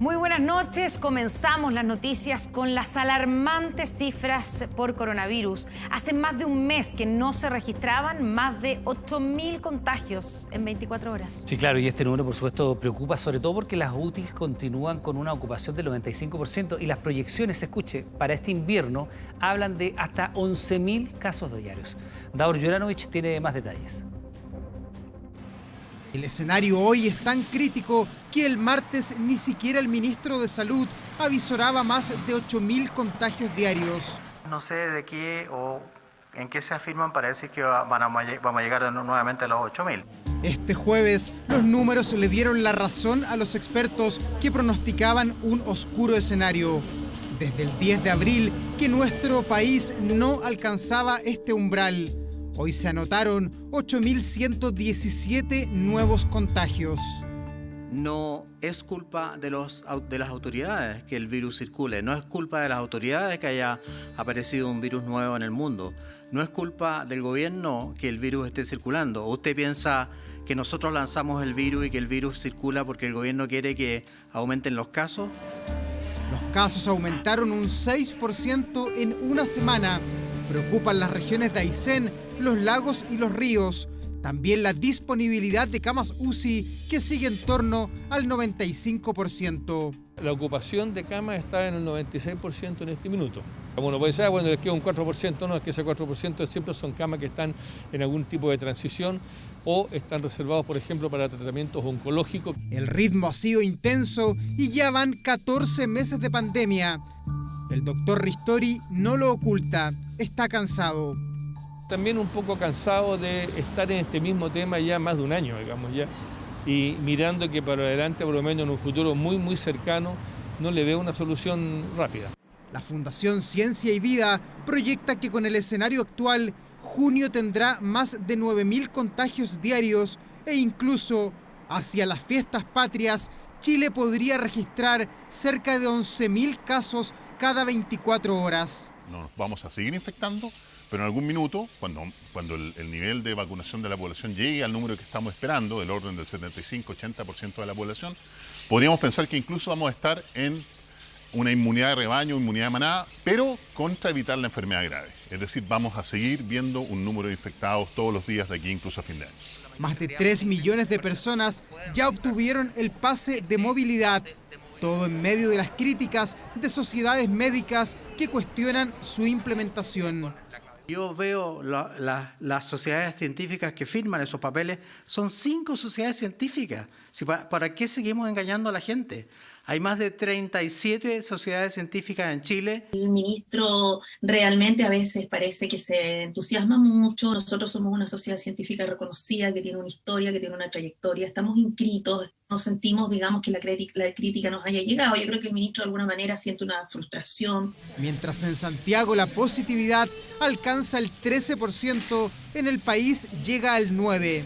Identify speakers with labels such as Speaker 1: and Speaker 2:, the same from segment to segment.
Speaker 1: Muy buenas noches. Comenzamos las noticias con las alarmantes cifras por coronavirus. Hace más de un mes que no se registraban más de 8.000 contagios en 24 horas.
Speaker 2: Sí, claro, y este número, por supuesto, preocupa sobre todo porque las UTIs continúan con una ocupación del 95% y las proyecciones, escuche, para este invierno hablan de hasta 11.000 casos diarios. Davor Juranovic tiene más detalles.
Speaker 3: El escenario hoy es tan crítico que el martes ni siquiera el ministro de Salud avisoraba más de 8.000 contagios diarios.
Speaker 4: No sé de qué o en qué se afirman para decir que vamos a llegar nuevamente a los 8.000.
Speaker 3: Este jueves, los números le dieron la razón a los expertos que pronosticaban un oscuro escenario. Desde el 10 de abril, que nuestro país no alcanzaba este umbral. Hoy se anotaron 8.117 nuevos contagios.
Speaker 5: No es culpa de las autoridades que el virus circule, no es culpa de las autoridades que haya aparecido un virus nuevo en el mundo, no es culpa del gobierno que el virus esté circulando. ¿Usted piensa que nosotros lanzamos el virus y que el virus circula porque el gobierno quiere que aumenten los casos?
Speaker 3: Los casos aumentaron un 6% en una semana. Preocupan las regiones de Aysén, los lagos y los ríos. También la disponibilidad de camas UCI, que sigue en torno al 95%.
Speaker 6: La ocupación de camas está en el 96% en este minuto. Uno puede decir, bueno, les queda un 4%, no, es que ese 4% siempre son camas que están en algún tipo de transición o están reservados, por ejemplo, para tratamientos oncológicos.
Speaker 3: El ritmo ha sido intenso y ya van 14 meses de pandemia. El doctor Ristori no lo oculta, está cansado.
Speaker 6: También un poco cansado de estar en este mismo tema ya más de un año, digamos ya, y mirando que para adelante, por lo menos en un futuro muy cercano, no le veo una solución rápida.
Speaker 3: La Fundación Ciencia y Vida proyecta que con el escenario actual, junio tendrá más de 9.000 contagios diarios e incluso hacia las fiestas patrias, Chile podría registrar cerca de 11.000 casos cada 24 horas.
Speaker 7: Nos vamos a seguir infectando, pero en algún minuto, cuando el nivel de vacunación de la población llegue al número que estamos esperando, del orden del 75-80% de la población, podríamos pensar que incluso vamos a estar en una inmunidad de rebaño, inmunidad de manada, pero contra evitar la enfermedad grave. Es decir, vamos a seguir viendo un número de infectados todos los días de aquí, incluso a fin de año.
Speaker 3: Más de 3 millones de personas ya obtuvieron el pase de movilidad. Todo en medio de las críticas de sociedades médicas que cuestionan su implementación.
Speaker 5: Yo veo las sociedades científicas que firman esos papeles, son 5 sociedades científicas. ¿Para qué seguimos engañando a la gente? Hay más de 37 sociedades científicas en Chile.
Speaker 8: El ministro realmente a veces parece que se entusiasma mucho. Nosotros somos una sociedad científica reconocida, que tiene una historia, que tiene una trayectoria. Estamos inscritos, no sentimos, digamos, que la crítica nos haya llegado. Yo creo que el ministro de alguna manera siente una frustración.
Speaker 3: Mientras en Santiago la positividad alcanza el 13%, en el país llega al 9%.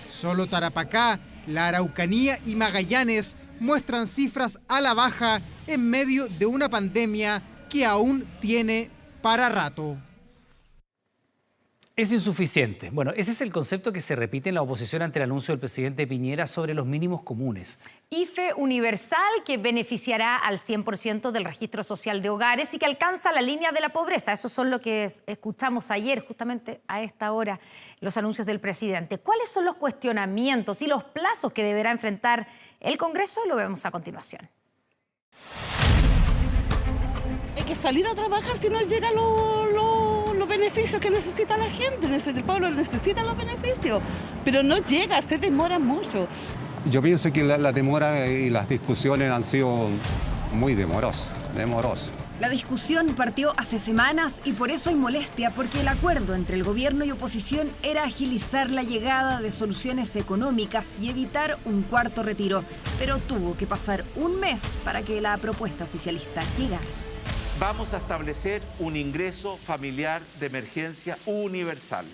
Speaker 3: Solo Tarapacá, la Araucanía y Magallanes muestran cifras a la baja en medio de una pandemia que aún tiene para rato.
Speaker 2: Es insuficiente. Bueno, ese es el concepto que se repite en la oposición ante el anuncio del presidente Piñera sobre los mínimos comunes.
Speaker 1: IFE universal que beneficiará al 100% del registro social de hogares y que alcanza la línea de la pobreza. Eso son lo que escuchamos ayer, justamente a esta hora, los anuncios del presidente. ¿Cuáles son los cuestionamientos y los plazos que deberá enfrentar el Congreso? Lo vemos a continuación.
Speaker 9: Hay que salir a trabajar si no llegan los beneficios que necesita la gente. El pueblo necesita los beneficios, pero no llega, se demora mucho.
Speaker 10: Yo pienso que la demora y las discusiones han sido muy demorosas.
Speaker 11: La discusión partió hace semanas y por eso hay molestia, porque el acuerdo entre el gobierno y oposición era agilizar la llegada de soluciones económicas y evitar un cuarto retiro. Pero tuvo que pasar un mes para que la propuesta oficialista llegara.
Speaker 12: Vamos a establecer un ingreso familiar de emergencia universal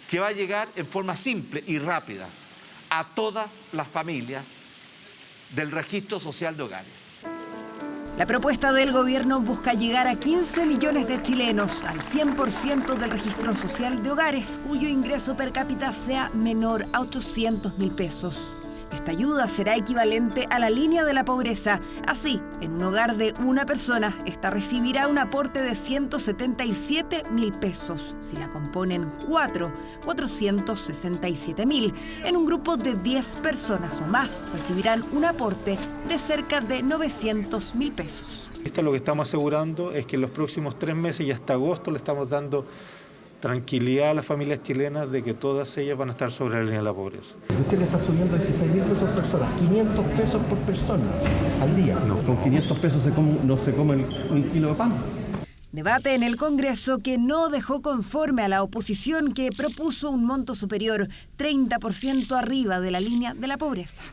Speaker 12: que va a llegar en forma simple y rápida a todas las familias del registro social de hogares.
Speaker 11: La propuesta del gobierno busca llegar a 15 millones de chilenos, al 100% del registro social de hogares, cuyo ingreso per cápita sea menor a 800.000 pesos. Esta ayuda será equivalente a la línea de la pobreza. Así, en un hogar de una persona, esta recibirá un aporte de 177.000 pesos. Si la componen 467.000. En un grupo de 10 personas o más, recibirán un aporte de cerca de 900.000 pesos.
Speaker 13: Esto lo que estamos asegurando es que en los próximos 3 meses y hasta agosto le estamos dando tranquilidad a las familias chilenas de que todas ellas van a estar sobre la línea de la pobreza.
Speaker 14: Usted le está subiendo 16.000 pesos por persona, 500 pesos por persona al día. No, con 500 pesos no se come un kilo de pan.
Speaker 11: Debate en el Congreso que no dejó conforme a la oposición, que propuso un monto superior, 30% arriba de la línea de la pobreza.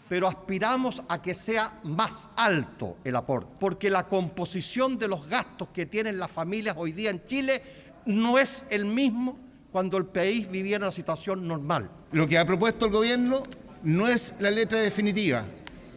Speaker 15: Pero aspiramos a que sea más alto el aporte, porque la composición de los gastos que tienen las familias hoy día en Chile no es el mismo cuando el país viviera una situación normal.
Speaker 16: Lo que ha propuesto el gobierno no es la letra definitiva,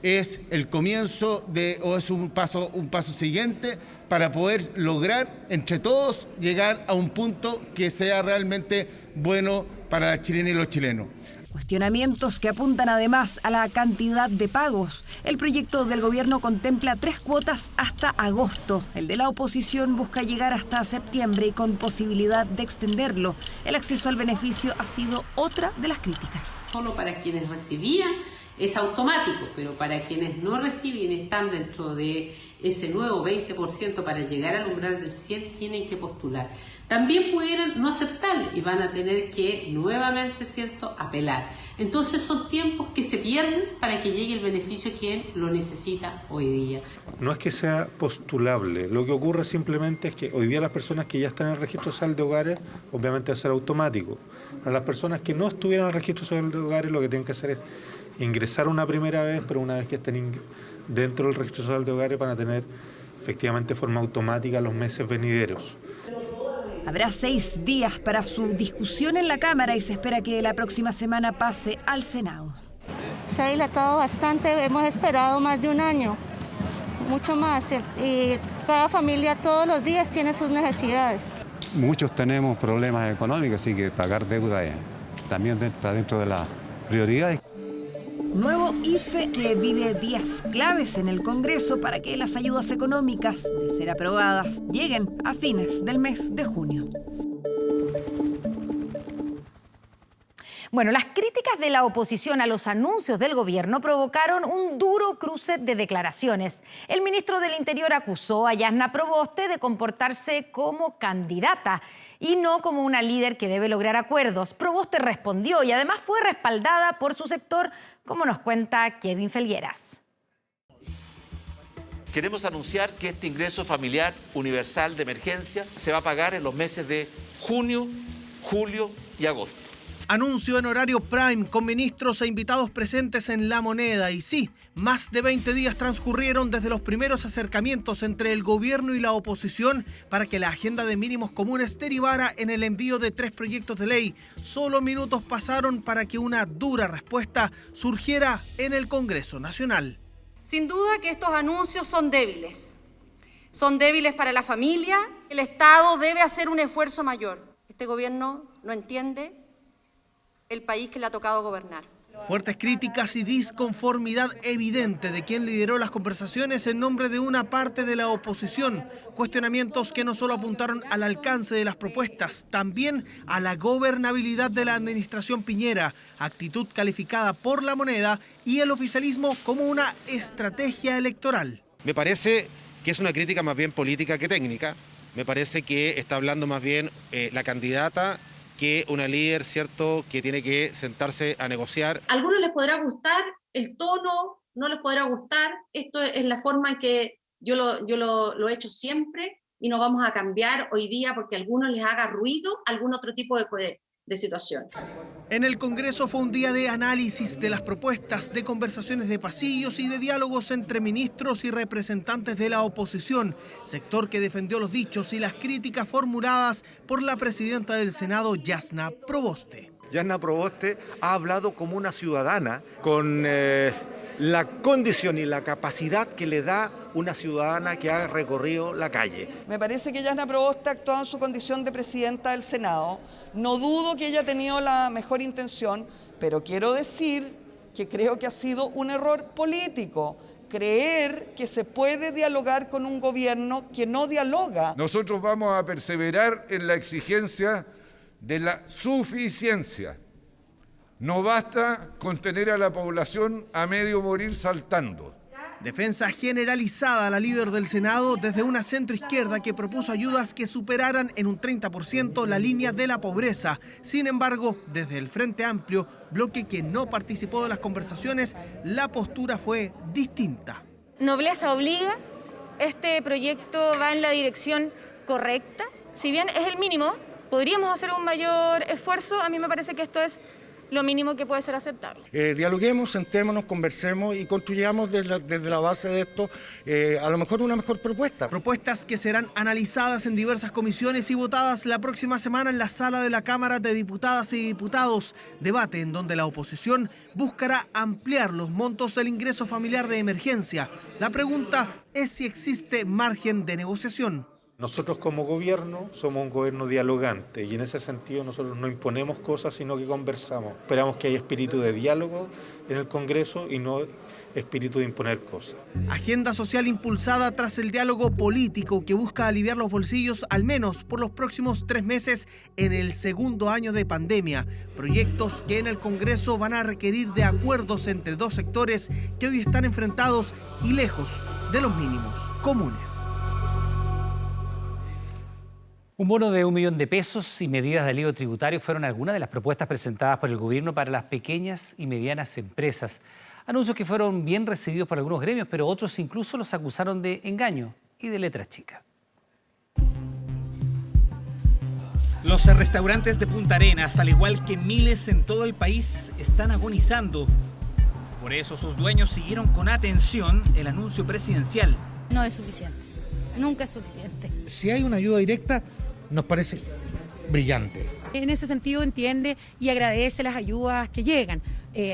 Speaker 16: es el comienzo o es un paso siguiente para poder lograr entre todos llegar a un punto que sea realmente bueno para las chilenas y los chilenos.
Speaker 11: Cuestionamientos que apuntan además a la cantidad de pagos. El proyecto del gobierno contempla 3 cuotas hasta agosto. El de la oposición busca llegar hasta septiembre y con posibilidad de extenderlo. El acceso al beneficio ha sido otra de las críticas.
Speaker 17: Solo para quienes recibían es automático, pero para quienes no reciben están dentro de ese nuevo 20% para llegar al umbral del 100, tienen que postular. También pudieran no aceptarle y van a tener que nuevamente, ¿cierto?, apelar. Entonces son tiempos que se pierden para que llegue el beneficio a quien lo necesita hoy día.
Speaker 13: No es que sea postulable, lo que ocurre simplemente es que hoy día las personas que ya están en el registro social de hogares, obviamente va a ser automático. Para las personas que no estuvieran en el registro social de hogares, lo que tienen que hacer es ingresar una primera vez, pero una vez que estén dentro del registro social de hogares van a tener efectivamente de forma automática los meses venideros.
Speaker 11: Habrá 6 días para su discusión en la Cámara y se espera que la próxima semana pase al Senado.
Speaker 18: Se ha dilatado bastante, hemos esperado más de un año, mucho más, y cada familia todos los días tiene sus necesidades.
Speaker 10: Muchos tenemos problemas económicos, así que pagar deuda también está dentro de las prioridades.
Speaker 11: Nuevo IFE que vive días claves en el Congreso para que las ayudas económicas, de ser aprobadas, lleguen a fines del mes de junio.
Speaker 1: Bueno, las críticas de la oposición a los anuncios del gobierno provocaron un duro cruce de declaraciones. El ministro del Interior acusó a Jasna Proboste de comportarse como candidata y no como una líder que debe lograr acuerdos. Proboste respondió y además fue respaldada por su sector, como nos cuenta Kevin Felgueras.
Speaker 12: Queremos anunciar que este ingreso familiar universal de emergencia se va a pagar en los meses de junio, julio y agosto.
Speaker 3: Anuncio en horario prime con ministros e invitados presentes en La Moneda. Y sí, más de 20 días transcurrieron desde los primeros acercamientos entre el gobierno y la oposición para que la agenda de mínimos comunes derivara en el envío de 3 proyectos de ley. Solo minutos pasaron para que una dura respuesta surgiera en el Congreso Nacional.
Speaker 19: Sin duda que estos anuncios son débiles. Son débiles para la familia. El Estado debe hacer un esfuerzo mayor. Este gobierno no entiende el país que le ha tocado gobernar.
Speaker 3: Fuertes críticas y disconformidad evidente de quien lideró las conversaciones en nombre de una parte de la oposición. Cuestionamientos que no solo apuntaron al alcance de las propuestas, también a la gobernabilidad de la administración Piñera, actitud calificada por La Moneda y el oficialismo como una estrategia electoral.
Speaker 20: Me parece que es una crítica más bien política que técnica. Me parece que está hablando más bien la candidata que una líder, ¿cierto?, que tiene que sentarse a negociar.
Speaker 8: A algunos les podrá gustar el tono, no les podrá gustar. Esto es la forma en que yo lo he hecho siempre y no vamos a cambiar hoy día porque a algunos les haga ruido algún otro tipo de situación.
Speaker 3: En el Congreso fue un día de análisis de las propuestas, de conversaciones de pasillos y de diálogos entre ministros y representantes de la oposición, sector que defendió los dichos y las críticas formuladas por la presidenta del Senado, Jasna Proboste.
Speaker 21: Jasna Proboste ha hablado como una ciudadana con la condición y la capacidad que le da una ciudadana que ha recorrido la calle.
Speaker 22: Me parece que Jasna Proboste ha actuado en su condición de presidenta del Senado. No dudo que ella ha tenido la mejor intención, pero quiero decir que creo que ha sido un error político, creer que se puede dialogar con un gobierno que no dialoga.
Speaker 4: Nosotros vamos a perseverar en la exigencia de la suficiencia. No basta con tener a la población a medio morir saltando.
Speaker 6: Defensa generalizada a la líder del Senado desde una centroizquierda que propuso ayudas que superaran en un 30% la línea de la pobreza. Sin embargo, desde el Frente Amplio, bloque que no participó de las conversaciones, la postura fue distinta.
Speaker 23: Nobleza obliga, este proyecto va en la dirección correcta. Si bien es el mínimo, podríamos hacer un mayor esfuerzo. A mí me parece que esto es lo mínimo que puede ser aceptable.
Speaker 21: Dialoguemos, sentémonos, conversemos y construyamos desde la base de esto a lo mejor una mejor propuesta.
Speaker 6: Propuestas que serán analizadas en diversas comisiones y votadas la próxima semana en la sala de la Cámara de Diputadas y Diputados. Debate en donde la oposición buscará ampliar los montos del ingreso familiar de emergencia. La pregunta es si existe margen de negociación.
Speaker 13: Nosotros como gobierno somos un gobierno dialogante y en ese sentido nosotros no imponemos cosas, sino que conversamos. Esperamos que haya espíritu de diálogo en el Congreso y no espíritu de imponer cosas.
Speaker 6: Agenda social impulsada tras el diálogo político que busca aliviar los bolsillos al menos por los próximos 3 meses en el segundo año de pandemia. Proyectos que en el Congreso van a requerir de acuerdos entre dos sectores que hoy están enfrentados y lejos de los mínimos comunes.
Speaker 2: Un bono de 1 millón de pesos y medidas de alivio tributario fueron algunas de las propuestas presentadas por el gobierno para las pequeñas y medianas empresas. Anuncios que fueron bien recibidos por algunos gremios, pero otros incluso los acusaron de engaño y de letra chica.
Speaker 24: Los restaurantes de Punta Arenas, al igual que miles en todo el país, están agonizando. Por eso sus dueños siguieron con atención el anuncio presidencial.
Speaker 25: No es suficiente, nunca es suficiente.
Speaker 26: Si hay una ayuda directa, nos parece brillante.
Speaker 25: En ese sentido entiende y agradece las ayudas que llegan,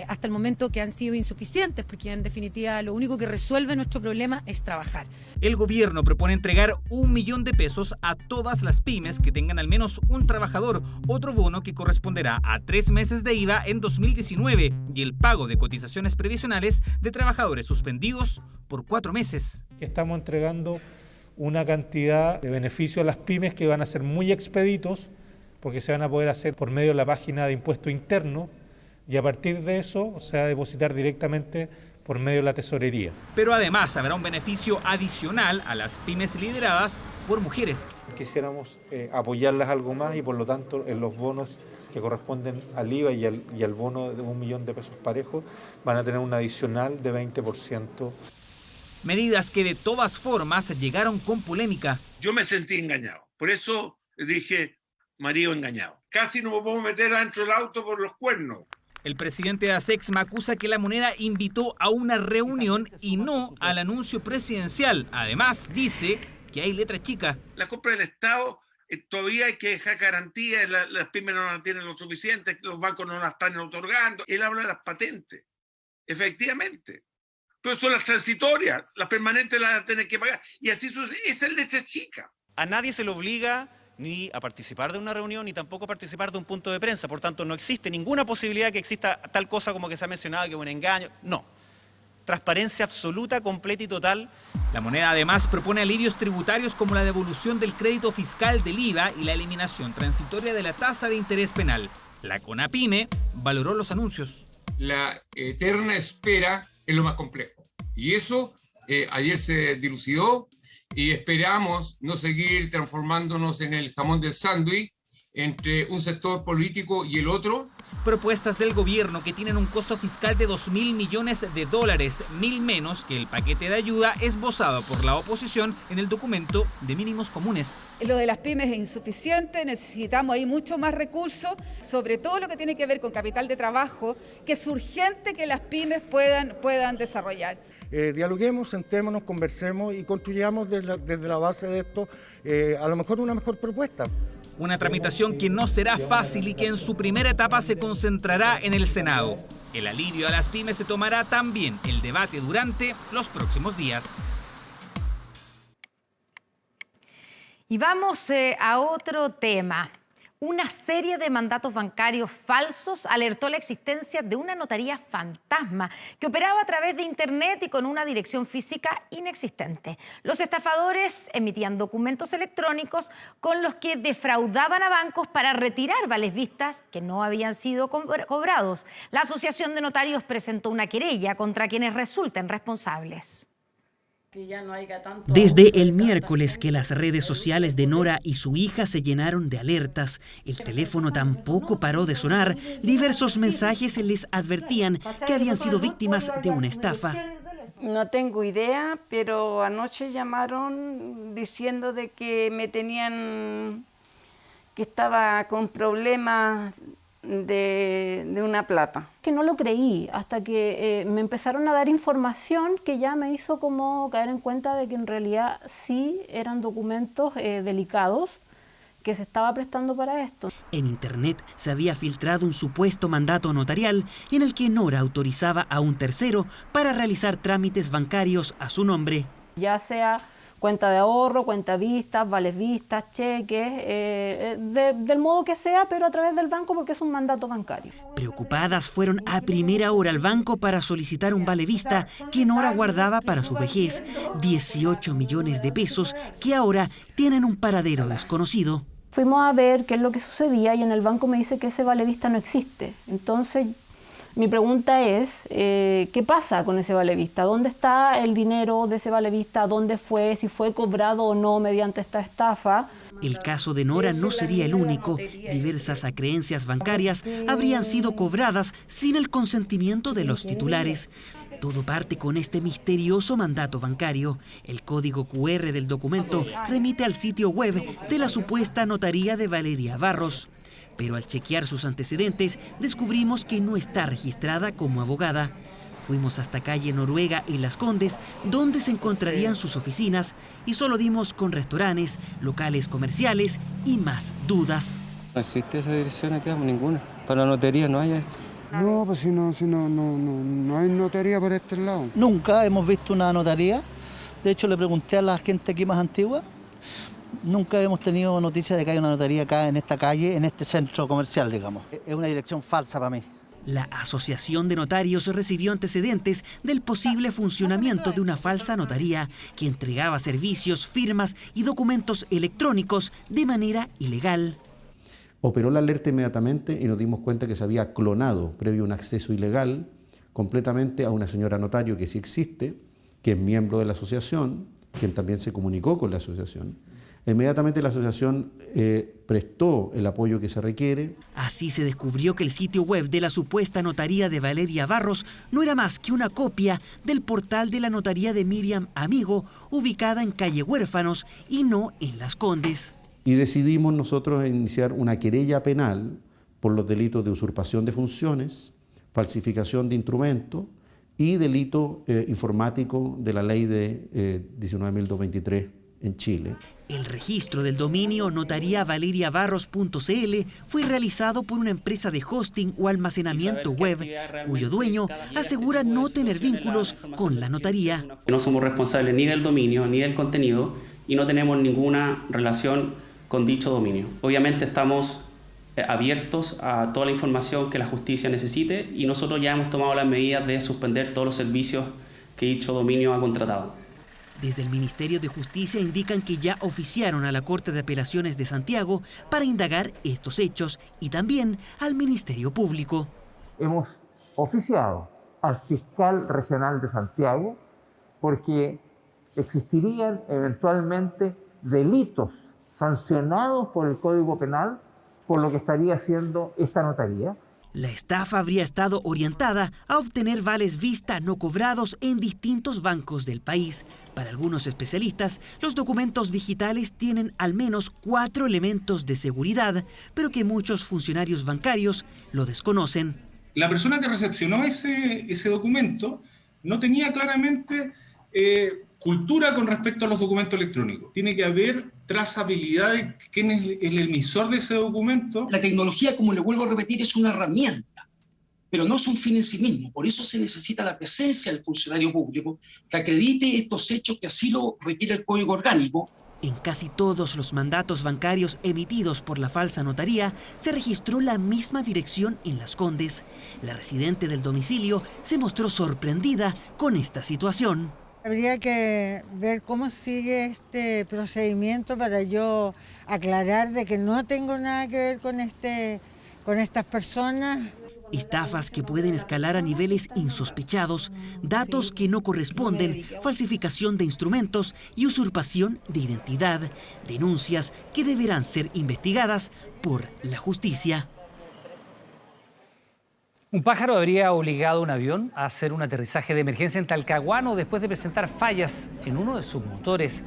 Speaker 25: hasta el momento que han sido insuficientes, porque en definitiva lo único que resuelve nuestro problema es trabajar.
Speaker 24: El gobierno propone entregar 1 millón de pesos a todas las pymes que tengan al menos un trabajador, otro bono que corresponderá a 3 meses de IVA en 2019 y el pago de cotizaciones previsionales de trabajadores suspendidos por 4 meses.
Speaker 13: Estamos entregando una cantidad de beneficios a las pymes que van a ser muy expeditos, porque se van a poder hacer por medio de la página de impuesto interno y a partir de eso se va a depositar directamente por medio de la tesorería.
Speaker 24: Pero además habrá un beneficio adicional a las pymes lideradas por mujeres.
Speaker 13: Quisiéramos apoyarlas algo más y por lo tanto en los bonos que corresponden al IVA y al bono de 1 millón de pesos parejo van a tener un adicional de 20%.
Speaker 24: Medidas que de todas formas llegaron con polémica.
Speaker 27: Yo me sentí engañado, por eso dije, marido engañado. Casi no me puedo meter adentro del auto por los cuernos.
Speaker 24: El presidente de ASEXMA acusa que la moneda invitó a una reunión y no al anuncio presidencial. Además, dice que hay letra chica.
Speaker 27: La compra del Estado todavía hay que dejar garantía, las pymes no las tienen lo suficiente, los bancos no las están otorgando. Él habla de las patentes, efectivamente. Pero son las transitorias, las permanentes las tienen que pagar. Y así esa es letra chica.
Speaker 28: A nadie se le obliga ni a participar de una reunión, ni tampoco a participar de un punto de prensa. Por tanto, no existe ninguna posibilidad que exista tal cosa como que se ha mencionado, que es un engaño. No. Transparencia absoluta, completa y total.
Speaker 24: La moneda además propone alivios tributarios como la devolución del crédito fiscal del IVA y la eliminación transitoria de la tasa de interés penal. La CONAPYME valoró los anuncios.
Speaker 29: La eterna espera es lo más complejo. Y eso ayer se dilucidó y esperamos no seguir transformándonos en el jamón del sándwich entre un sector político y el otro.
Speaker 24: Propuestas del gobierno que tienen un costo fiscal de $2.000 millones, 1.000 menos que el paquete de ayuda esbozado por la oposición en el documento de mínimos comunes.
Speaker 30: Lo de las pymes es insuficiente, necesitamos ahí mucho más recursos, sobre todo lo que tiene que ver con capital de trabajo, que es urgente que las pymes puedan desarrollar.
Speaker 21: Dialoguemos, sentémonos, conversemos y construyamos desde la base de esto a lo mejor una mejor propuesta.
Speaker 24: Una tramitación que no será fácil y que en su primera etapa se concentrará en el Senado. El alivio a las pymes se tomará también el debate durante los próximos días.
Speaker 1: Y vamos a otro tema. Una serie de mandatos bancarios falsos alertó la existencia de una notaría fantasma que operaba a través de Internet y con una dirección física inexistente. Los estafadores emitían documentos electrónicos con los que defraudaban a bancos para retirar vales vistas que no habían sido cobrados. La Asociación de Notarios presentó una querella contra quienes resulten responsables.
Speaker 5: Desde el miércoles que las redes sociales de Nora y su hija se llenaron de alertas, el teléfono tampoco paró de sonar, diversos mensajes les advertían que habían sido víctimas de una estafa.
Speaker 7: No tengo idea, pero anoche llamaron diciendo de que me tenían, que estaba con problemas de una plata.
Speaker 9: Que no lo creí hasta que me empezaron a dar información que ya me hizo como caer en cuenta de que en realidad sí eran documentos delicados que se estaba prestando para esto.
Speaker 5: En Internet se había filtrado un supuesto mandato notarial en el que Nora autorizaba a un tercero para realizar trámites bancarios a su nombre.
Speaker 9: Ya sea cuenta de ahorro, cuenta vistas, vales vistas, cheques, del modo que sea, pero a través del banco porque es un mandato bancario.
Speaker 5: Preocupadas fueron a primera hora al banco para solicitar un vale vista que Nora guardaba para su vejez, 18 millones de pesos que ahora tienen un paradero desconocido.
Speaker 9: Fuimos a ver qué es lo que sucedía y en el banco me dice que ese vale vista no existe. Entonces, mi pregunta es, ¿qué pasa con ese vale vista? ¿Dónde está el dinero de ese vale vista? ¿Dónde fue? ¿Si fue cobrado o no mediante esta estafa?
Speaker 5: El caso de Nora no sería el único. Diversas acreencias bancarias habrían sido cobradas sin el consentimiento de los titulares. Todo parte con este misterioso mandato bancario. El código QR del documento remite al sitio web de la supuesta notaría de Valeria Barros. Pero al chequear sus antecedentes, descubrimos que no está registrada como abogada. Fuimos hasta calle Noruega en Las Condes, donde se encontrarían sus oficinas, y solo dimos con restaurantes, locales comerciales y más dudas.
Speaker 10: No existe esa dirección acá, ninguna. Para la notaría no hay eso.
Speaker 11: No, pues si no hay notaría por este lado.
Speaker 26: Nunca hemos visto una notaría. De hecho, le pregunté a la gente aquí más antigua. Nunca hemos tenido noticia de que haya una notaría acá en esta calle, en este centro comercial, digamos. Es una dirección falsa para mí.
Speaker 5: La Asociación de Notarios recibió antecedentes del posible funcionamiento de una falsa notaría que entregaba servicios, firmas y documentos electrónicos de manera ilegal.
Speaker 14: Operó la alerta inmediatamente y nos dimos cuenta que se había clonado, previo a un acceso ilegal, completamente a una señora notario que sí existe, que es miembro de la asociación, quien también se comunicó con la asociación. Inmediatamente la asociación prestó el apoyo que se requiere.
Speaker 5: Así se descubrió que el sitio web de la supuesta notaría de Valeria Barros no era más que una copia del portal de la notaría de Miriam Amigo, ubicada en calle Huérfanos y no en Las Condes.
Speaker 14: Y decidimos nosotros iniciar una querella penal por los delitos de usurpación de funciones, falsificación de instrumentos y delito informático de la ley de 19.223 en Chile.
Speaker 5: El registro del dominio notariavaleriabarros.cl fue realizado por una empresa de hosting o almacenamiento web, cuyo dueño asegura no tener vínculos con la notaría.
Speaker 15: No somos responsables ni del dominio ni del contenido y no tenemos ninguna relación con dicho dominio. Obviamente estamos abiertos a toda la información que la justicia necesite y nosotros ya hemos tomado las medidas de suspender todos los servicios que dicho dominio ha contratado.
Speaker 5: Desde el Ministerio de Justicia indican que ya oficiaron a la Corte de Apelaciones de Santiago para indagar estos hechos y también al Ministerio Público.
Speaker 16: Hemos oficiado al fiscal regional de Santiago porque existirían eventualmente delitos sancionados por el Código Penal por lo que estaría haciendo esta notaría.
Speaker 5: La estafa habría estado orientada a obtener vales vista no cobrados en distintos bancos del país. Para algunos especialistas, los documentos digitales tienen al menos 4 elementos de seguridad, pero que muchos funcionarios bancarios lo desconocen.
Speaker 17: La persona que recepcionó ese documento no tenía claramente cultura con respecto a los documentos electrónicos. Tiene que haber trazabilidad de quién es el emisor de ese documento.
Speaker 18: La tecnología, como le vuelvo a repetir, es una herramienta, pero no es un fin en sí mismo. Por eso se necesita la presencia del funcionario público que acredite estos hechos que así lo requiere el Código Orgánico.
Speaker 5: En casi todos los mandatos bancarios emitidos por la falsa notaría se registró la misma dirección en Las Condes. La residente del domicilio se mostró sorprendida con esta situación.
Speaker 2: Habría que ver cómo sigue este procedimiento para yo aclarar de que no tengo nada que ver con estas personas.
Speaker 5: Estafas que pueden escalar a niveles insospechados, datos que no corresponden, falsificación de instrumentos y usurpación de identidad, denuncias que deberán ser investigadas por la justicia.
Speaker 3: Un pájaro habría obligado a un avión a hacer un aterrizaje de emergencia en Talcahuano después de presentar fallas en uno de sus motores.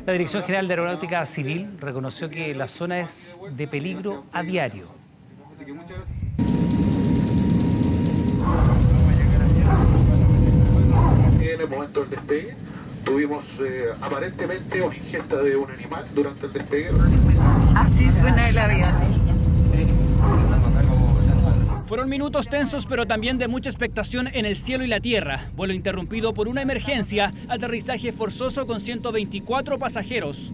Speaker 3: La Dirección General de Aeronáutica Civil reconoció que la zona es de peligro aviario.
Speaker 4: En el momento del despegue tuvimos aparentemente una ingesta de un animal durante el despegue.
Speaker 6: Así suena el avión.
Speaker 8: Fueron minutos tensos, pero también de mucha expectación en el cielo y la tierra. Vuelo interrumpido por una emergencia, aterrizaje forzoso con 124 pasajeros.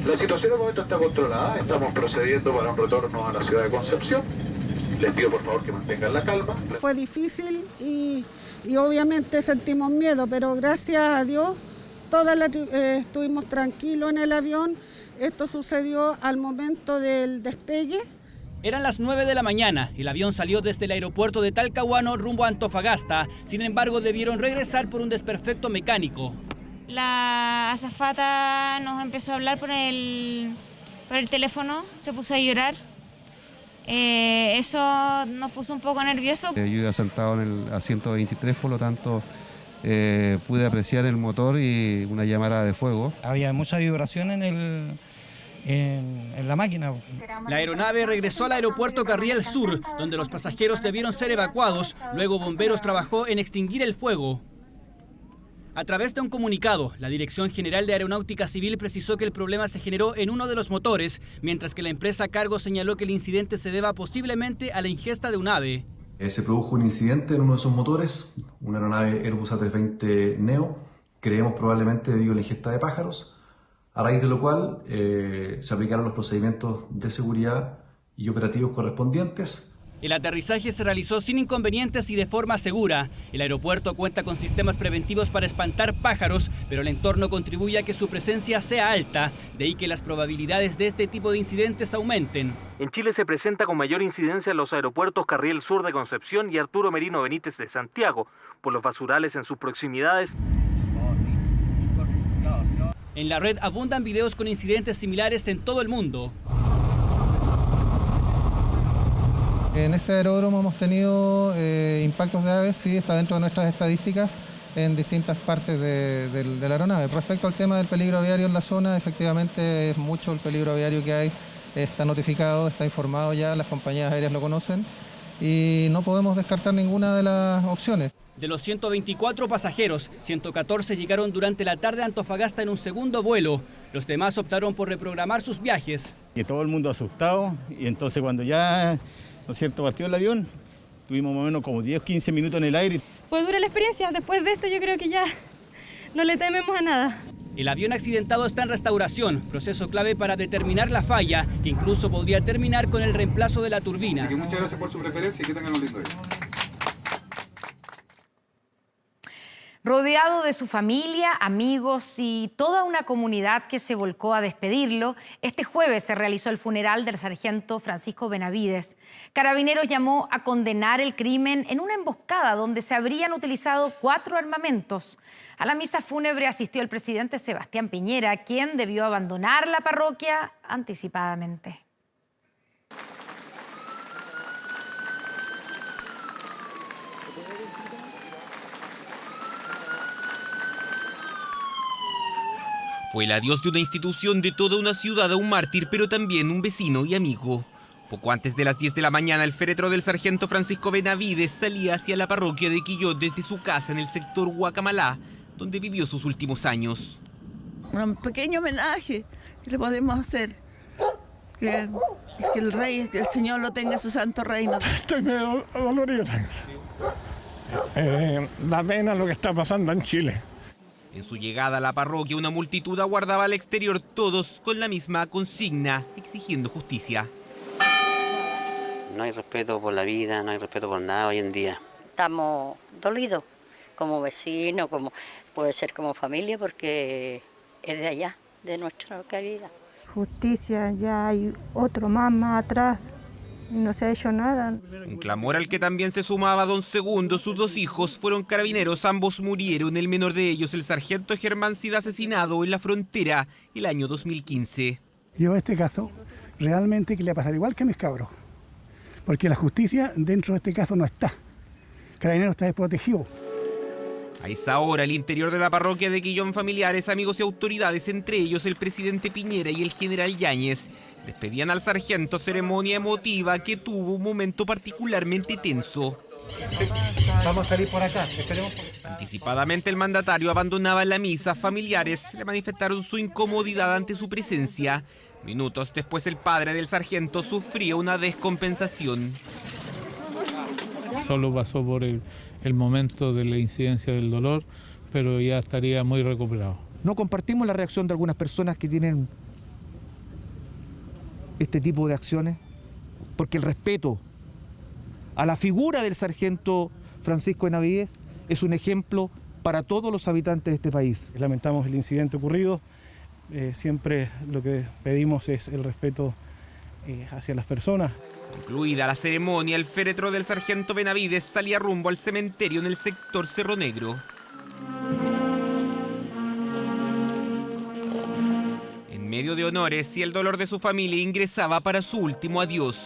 Speaker 4: La situación al momento está controlada, estamos procediendo para un retorno a la ciudad de Concepción. Les pido por favor que mantengan la calma.
Speaker 6: Fue difícil y obviamente sentimos miedo, pero gracias a Dios estuvimos tranquilos en el avión. Esto sucedió al momento del despegue.
Speaker 8: Eran las 9 de la mañana. El avión salió desde el aeropuerto de Talcahuano rumbo a Antofagasta. Sin embargo, debieron regresar por un desperfecto mecánico.
Speaker 12: La azafata nos empezó a hablar por el teléfono, se puso a llorar. Eso nos puso un poco nerviosos.
Speaker 19: Yo iba sentado en el asiento 23, por lo tanto pude apreciar el motor y una llamada de fuego.
Speaker 20: Había mucha vibración en la máquina.
Speaker 8: La aeronave regresó al aeropuerto Carriel Sur, donde los pasajeros debieron ser evacuados. Luego bomberos trabajó en extinguir el fuego. A través de un comunicado, la Dirección General de Aeronáutica Civil precisó que el problema se generó en uno de los motores, mientras que la empresa a cargo señaló que el incidente se deba posiblemente a la ingesta de un ave.
Speaker 22: Se produjo un incidente en uno de esos motores, una aeronave Airbus A320 Neo, creemos probablemente debido a la ingesta de pájaros, a raíz de lo cual se aplicaron los procedimientos de seguridad y operativos correspondientes.
Speaker 8: El aterrizaje se realizó sin inconvenientes y de forma segura. El aeropuerto cuenta con sistemas preventivos para espantar pájaros, pero el entorno contribuye a que su presencia sea alta, de ahí que las probabilidades de este tipo de incidentes aumenten.
Speaker 23: En Chile se presenta con mayor incidencia en los aeropuertos Carriel Sur de Concepción y Arturo Merino Benítez de Santiago, por los basurales en sus proximidades.
Speaker 8: En la red abundan videos con incidentes similares en todo el mundo.
Speaker 20: En este aeródromo hemos tenido impactos de aves, sí, está dentro de nuestras estadísticas en distintas partes de la aeronave. Respecto al tema del peligro aviario en la zona, efectivamente es mucho el peligro aviario que hay, está notificado, está informado ya, las compañías aéreas lo conocen y no podemos descartar ninguna de las opciones.
Speaker 8: De los 124 pasajeros, 114 llegaron durante la tarde a Antofagasta en un segundo vuelo. Los demás optaron por reprogramar sus viajes.
Speaker 20: Y todo el mundo asustado y entonces cuando ya, ¿no es cierto?, partió el avión, tuvimos más o menos como 10 o 15 minutos en el aire.
Speaker 12: Fue dura la experiencia, después de esto yo creo que ya no le tememos a nada.
Speaker 8: El avión accidentado está en restauración, proceso clave para determinar la falla, que incluso podría terminar con el reemplazo de la turbina.
Speaker 4: Así que muchas gracias por su preferencia y que tengan un lindo día.
Speaker 1: Rodeado de su familia, amigos y toda una comunidad que se volcó a despedirlo, este jueves se realizó el funeral del sargento Francisco Benavides. Carabineros llamó a condenar el crimen en una emboscada donde se habrían utilizado 4 armamentos. A la misa fúnebre asistió el presidente Sebastián Piñera, quien debió abandonar la parroquia anticipadamente.
Speaker 31: Fue el adiós de una institución, de toda una ciudad, a un mártir, pero también un vecino y amigo. Poco antes de las 10 de la mañana, el féretro del sargento Francisco Benavides salía hacia la parroquia de Quillot desde su casa en el sector Guacamalá, donde vivió sus últimos años.
Speaker 32: Un pequeño homenaje que le podemos hacer. Que el rey, que el Señor lo tenga en su santo reino.
Speaker 33: Estoy medio dolorido. Da pena lo que está pasando en Chile.
Speaker 31: En su llegada a la parroquia, una multitud aguardaba al exterior, todos con la misma consigna, exigiendo justicia.
Speaker 7: No hay respeto por la vida, no hay respeto por nada hoy en día.
Speaker 9: Estamos dolidos, como vecinos, como puede ser como familia, porque es de allá, de nuestra localidad.
Speaker 10: Justicia, ya hay otro más atrás, no se ha hecho nada.
Speaker 31: Un clamor al que también se sumaba don Segundo. Sus 2 hijos fueron carabineros, ambos murieron, el menor de ellos, el sargento Germán Cid, asesinado en la frontera el año 2015.
Speaker 11: Yo este caso realmente que le va a pasar igual que a mis cabros, porque la justicia dentro de este caso no está. Carabineros está desprotegido.
Speaker 31: A esa hora, al interior de la parroquia de Quillón, familiares, amigos y autoridades, entre ellos el presidente Piñera y el general Yáñez, despedían al sargento, ceremonia emotiva que tuvo un momento particularmente tenso.
Speaker 11: Vamos a salir por acá, esperemos.
Speaker 31: Anticipadamente el mandatario abandonaba la misa. Familiares le manifestaron su incomodidad ante su presencia. Minutos después, el padre del sargento sufría una descompensación.
Speaker 13: Solo pasó por el momento de la incidencia del dolor, pero ya estaría muy recuperado.
Speaker 21: No compartimos la reacción de algunas personas que tienen este tipo de acciones, porque el respeto a la figura del sargento Francisco Benavides es un ejemplo para todos los habitantes de este país.
Speaker 11: Lamentamos el incidente ocurrido, siempre lo que pedimos es el respeto hacia las personas.
Speaker 31: Concluida la ceremonia, el féretro del sargento Benavides salía rumbo al cementerio en el sector Cerro Negro. En medio de honores y el dolor de su familia, ingresaba para su último adiós.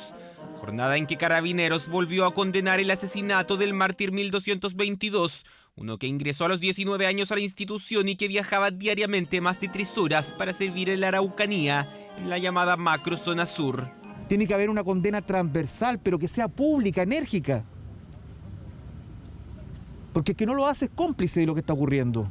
Speaker 31: Jornada en que Carabineros volvió a condenar el asesinato del mártir 1222, uno que ingresó a los 19 años a la institución y que viajaba diariamente más de 3 horas para servir en la Araucanía, en la llamada Macro Zona Sur.
Speaker 21: Tiene que haber una condena transversal, pero que sea pública, enérgica. Porque el que no lo hace es cómplice de lo que está ocurriendo.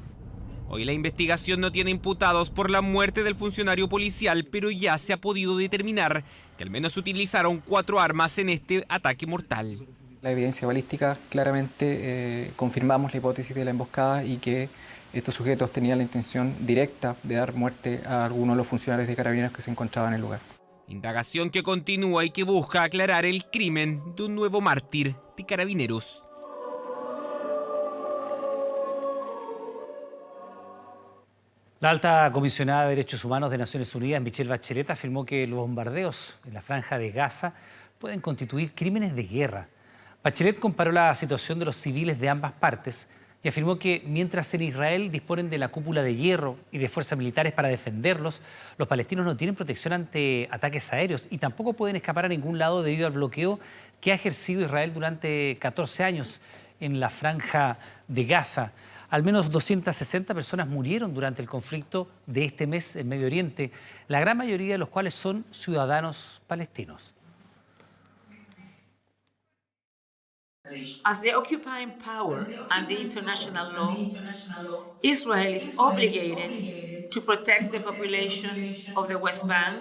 Speaker 31: Hoy la investigación no tiene imputados por la muerte del funcionario policial, pero ya se ha podido determinar que al menos utilizaron 4 armas en este ataque mortal.
Speaker 24: La evidencia balística claramente confirmamos la hipótesis de la emboscada y que estos sujetos tenían la intención directa de dar muerte a algunos de los funcionarios de Carabineros que se encontraban en el lugar.
Speaker 31: Indagación que continúa y que busca aclarar el crimen de un nuevo mártir de Carabineros.
Speaker 3: La alta comisionada de Derechos Humanos de Naciones Unidas, Michelle Bachelet, afirmó que los bombardeos en la franja de Gaza pueden constituir crímenes de guerra. Bachelet comparó la situación de los civiles de ambas partes y afirmó que mientras en Israel disponen de la cúpula de hierro y de fuerzas militares para defenderlos, los palestinos no tienen protección ante ataques aéreos y tampoco pueden escapar a ningún lado debido al bloqueo que ha ejercido Israel durante 14 años en la franja de Gaza. Al menos 260 personas murieron durante el conflicto de este mes en Medio Oriente, la gran mayoría de los cuales son ciudadanos palestinos.
Speaker 25: As the occupying power and the international law, Israel is obligated to protect the population of the West Bank,